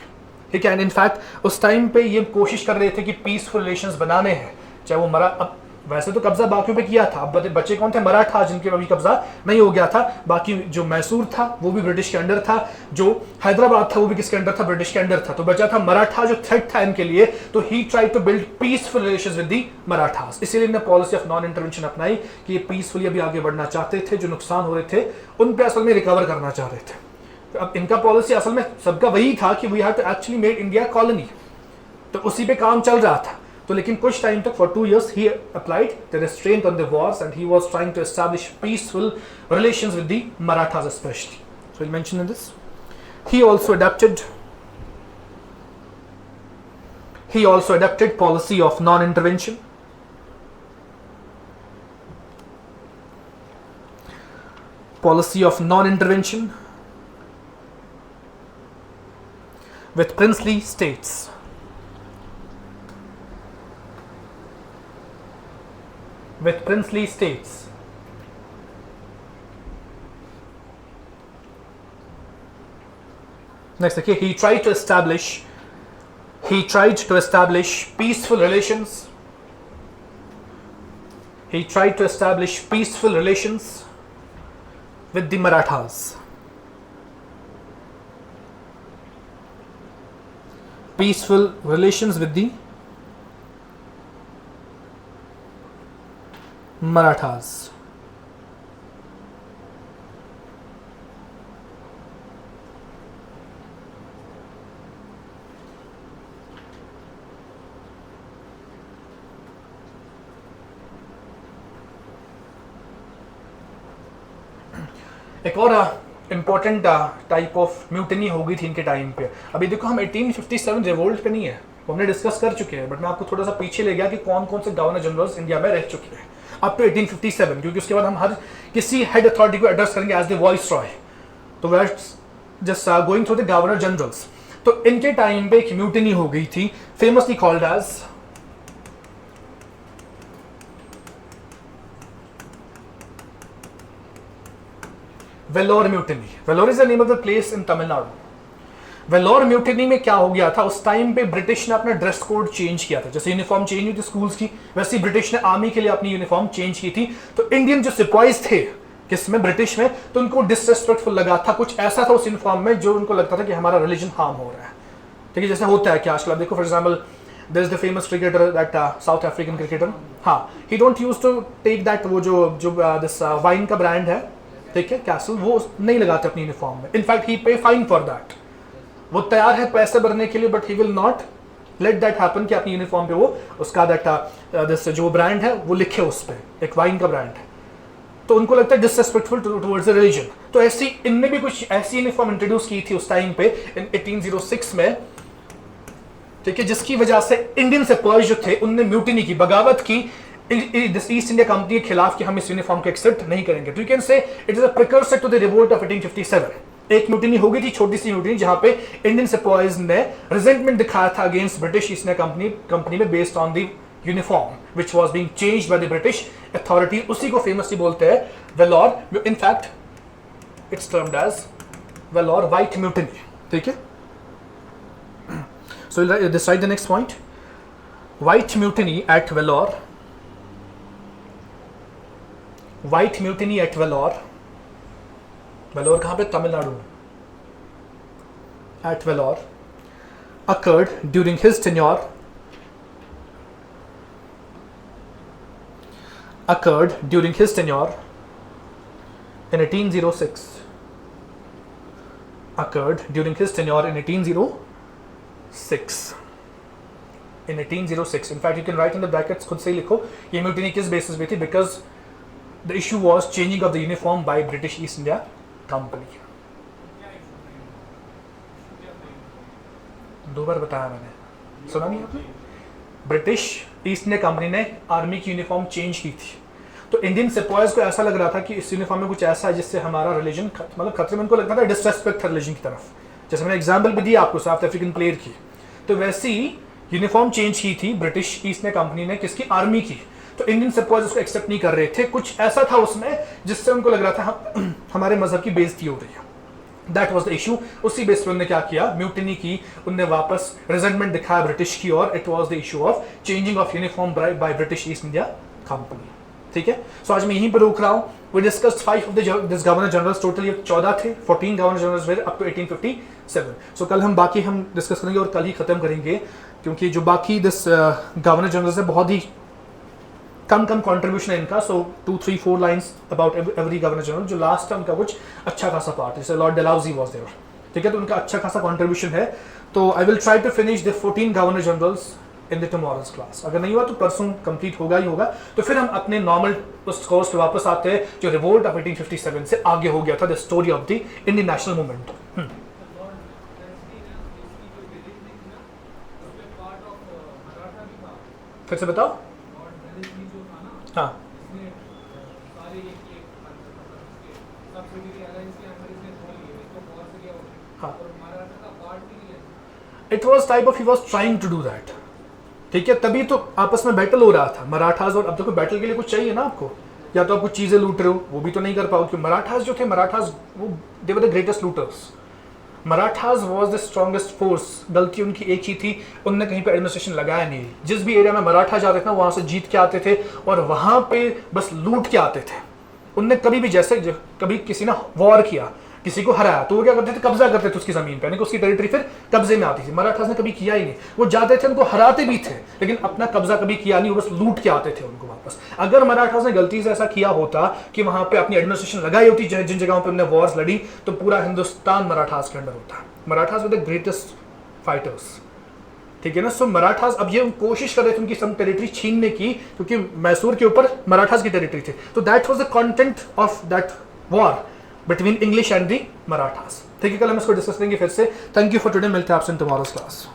S1: ठीक है। एंड इनफैक्ट उस टाइम पे ये कोशिश कर रहे थे कि पीसफुल रिलेशंस बनाने हैं, चाहे वो अब वैसे तो कब्जा बाकियों पे किया था, अब बच्चे कौन थे? मराठा, जिनके अभी कब्जा नहीं हो गया था। बाकी जो मैसूर था वो भी ब्रिटिश के अंडर था, जो हैदराबाद था वो भी किसके अंडर था? ब्रिटिश के अंडर था। तो बचा था मराठा जो थ्रेट था इनके लिए, तो he try to build peaceful relations with the Marathas. इसीलिए इन्होंने पॉलिसी ऑफ नॉन इंटरवेंशन अपनाई कि ये पीसफुली अभी आगे बढ़ना चाहते थे, जो नुकसान हो रहे थे उन पे असल में रिकवर करना चाह रहे थे। तो अब इनका पॉलिसी असल में सबका वही था कि we have to actually made India colony, तो उसी पे काम चल रहा था। तो लेकिन कुछ टाइम तक for 2 years he applied the restraint on the wars and he was trying to establish peaceful relations with the Marathas specially. So will mention in this he also adapted policy of non intervention. policy of non-intervention with princely states. With princely states. Next, okay, he tried to establish peaceful relations. He tried to establish peaceful relations with the Marathas. Peaceful relations with the Marathas. एक और important type of mutiny हो गई थी इनके time पे। अभी देखो हम 1857 रिवोल्ट पे नहीं है, वो हमने डिस्कस कर चुके हैं, बट मैं आपको थोड़ा सा पीछे ले गया कि कौन कौन से गवर्नर जनरल्स इंडिया में रह चुके हैं अप टू 1857, क्योंकि उसके बाद हम हर किसी हेड अथॉरिटी को एड्रेस करेंगे एज द वॉइस रॉय। तो we are just going through the governor generals. तो इनके टाइम पे एक म्यूटनी हो गई थी, famously called as Vellore mutiny. Vellore is the name of the place in Tamil Nadu. Vellore mutiny में क्या हो गया था, उस टाइम पे ब्रिटिश ने अपना ड्रेस कोड चेंज किया था। जैसे यूनिफॉर्म चेंज हुई थी स्कूल्स की, वैसे ही ब्रिटिश ने आर्मी के लिए अपनी यूनिफॉर्म चेंज की थी। तो इंडियन जो सिपाहीज थे किसमें, ब्रिटिश में, तो उनको डिसरेस्पेक्टफुल लगा था, कुछ ऐसा था उस यूनिफॉर्म में जो उनको लगता था कि हमारा रिलीजन हार्म हो रहा है। ठीक है, जैसे होता है कि आजकल देखो for example there is the famous cricketer that South African cricketer, हाँ, he don't use to take that, वो जो दिस वाइन का ब्रांड है, ठीक है, कैसल, वो नहीं लगाते अपनी यूनिफॉर्म में। इनफैक्ट ही पे फाइन फॉर दैट, वो तैयार है पैसे भरने के लिए, but he will not let that happen कि अपनी यूनिफॉर्म पे वो उसका दैट जो ब्रांड है वो लिखे उस पर, एक वाइन का ब्रांड है। तो उनको लगता है डिसरेस्पेक्टफुल टुवर्ड्स द रिलीजन। तो ऐसी इनने भी कुछ ऐसी यूनिफॉर्म इंट्रोड्यूस की थी उस टाइम पे इन 1806 में, ठीक है, जिसकी वजह से इंडियन सिपाही जो थे उनने म्यूटिनी की, बगावत की ईस्ट इंडिया कंपनी के खिलाफ कि हम इस यूनिफॉर्म को एक्सेप्ट नहीं करेंगे। तो you can say it is a precursor to the revolt of 1857। एक म्यूटिनी हो गई थी, छोटी सी म्यूटिनी, जहां पे इंडियन सिपाहीज ने रिजेंटमेंट दिखाया था against British East India company में based on the uniform which was being changed by the British authority. उसी को फेमसली बोलते हैं Vellore. In fact it's termed as Vellore white mutiny. ठीक है, so this write the next point, white mutiny at Vellore. White mutiny at Vellore. Vellore कहां पे, तमिलनाडु में। At Vellore occurred during his tenure in 1806. Occurred during his tenure in 1806. In 1806. In fact, you can write in the brackets, खुद से ही लिखो ये mutiny किस basis पे थी, because the issue was changing of the uniform by British East India Company. दो बार बताया मैंने, सुना नहीं आपने? ब्रिटिश ईस्ट इंडिया कंपनी ने आर्मी की यूनिफॉर्म चेंज की थी। तो इंडियन सिपाहीज को ऐसा लग रहा था कि इस यूनिफॉर्म में कुछ ऐसा है जिससे हमारा रिलीजन मतलब खतरे में, उनको लगता था डिसरेस्पेक्ट रिलीजन की तरफ। जैसे मैंने एग्जांपल भी दिया आपको साउथ अफ्रीकन प्लेयर की, तो वैसी यूनिफॉर्म चेंज की थी ब्रिटिश ईस्ट इंडिया कंपनी ने, किसकी, आर्मी की। तो इंडियन सिपाहीज उसको एक्सेप्ट नहीं कर रहे थे, कुछ ऐसा था उसमें जिससे उनको लग रहा था हमारे मजहब की बेइज्जती हो रही है। That was the issue. उसी बेस पे उन्होंने क्या किया, म्यूटिनी की, उनने वापस रिजेंटमेंट दिखाया ब्रिटिश की, और it was the issue of changing of uniform by British East India company. ठीक है, सो आज मैं यहीं पर रोक रहा हूं। We discussed 5 of this governor generals, totally 14 थे, 14 governor generals way up to 1857। सो कल हम बाकी हम डिस्कस करेंगे और कल ही खत्म करेंगे, क्योंकि जो बाकी दिस गवर्नर जनरल्स है बहुत ही कम कंट्रीब्यूशन है इनका। सो 2-3-4 lines about every governor general. जो लास्ट है उनका कुछ अच्छा खासा पार्ट, जैसे लॉर्ड डलहौजी वाज देयर, ठीक है, तो उनका अच्छा खासा कंट्रीब्यूशन है। तो I will try to finish the 14 governor generals in the tomorrow's class. अगर नहीं हुआ तो परसों कंप्लीट होगा ही होगा। तो फिर हम अपने नॉर्मल उस कोर्स पे वापस आते हैं जो रिवोल्ट ऑफ 1857 से आगे हो गया था, the story of the Indian national movement. फिर से बताओ। हाँ, हाँ, it was type of, he was trying to do that, ठीक है, तभी तो आपस में बैटल हो रहा था मराठास। और अब देखो बैटल के लिए कुछ चाहिए ना आपको, या तो आप कुछ चीजें लूट रहे हो, वो भी तो नहीं कर पाओ, क्योंकि मराठास जो थे, मराठास वो they were the greatest looters. Marathas was the strongest force. गलती उनकी एक ही थी, उनने कहीं पे एडमिनिस्ट्रेशन लगाया नहीं। जिस भी एरिया में मराठा जाते थे ना, वहां से जीत के आते थे और वहां पे बस लूट के आते थे। उनने कभी भी, जैसे कभी किसी ने वॉर किया, किसी को हराया, तो वो क्या करते थे, कब्जा करते थे उसकी जमीन पे, यानी कि उसकी टेरिटरी फिर कब्जे में आती थी। मराठास ने कभी किया ही नहीं, वो जाते थे, उनको हराते भी थे, लेकिन अपना कब्जा कभी किया नहीं, वो बस लूट के आते थे उनको वापस। अगर मराठास ने गलती से ऐसा किया होता कि वहां पे अपनी एडमिनिस्ट्रेशन लगाई होती, जिन जगहों पे उन्होंने वॉर्स लड़ी, तो पूरा हिंदुस्तान मराठास के अंडर होता। मराठास वर द ग्रेटेस्ट फाइटर्स, ठीक है ना। सो मराठास अब ये कोशिश कर रहे थे उनकी सब टेरिटरी छीनने की, क्योंकि मैसूर के ऊपर मराठास की टेरिटरी थी। तो that was the content of that war between English and the Marathas, ठीक है। कल हम इसको डिस्कस करेंगे फिर से। थैंक यू फॉर टुडे, मिलते हैं आपसे इन टुमारोज क्लास।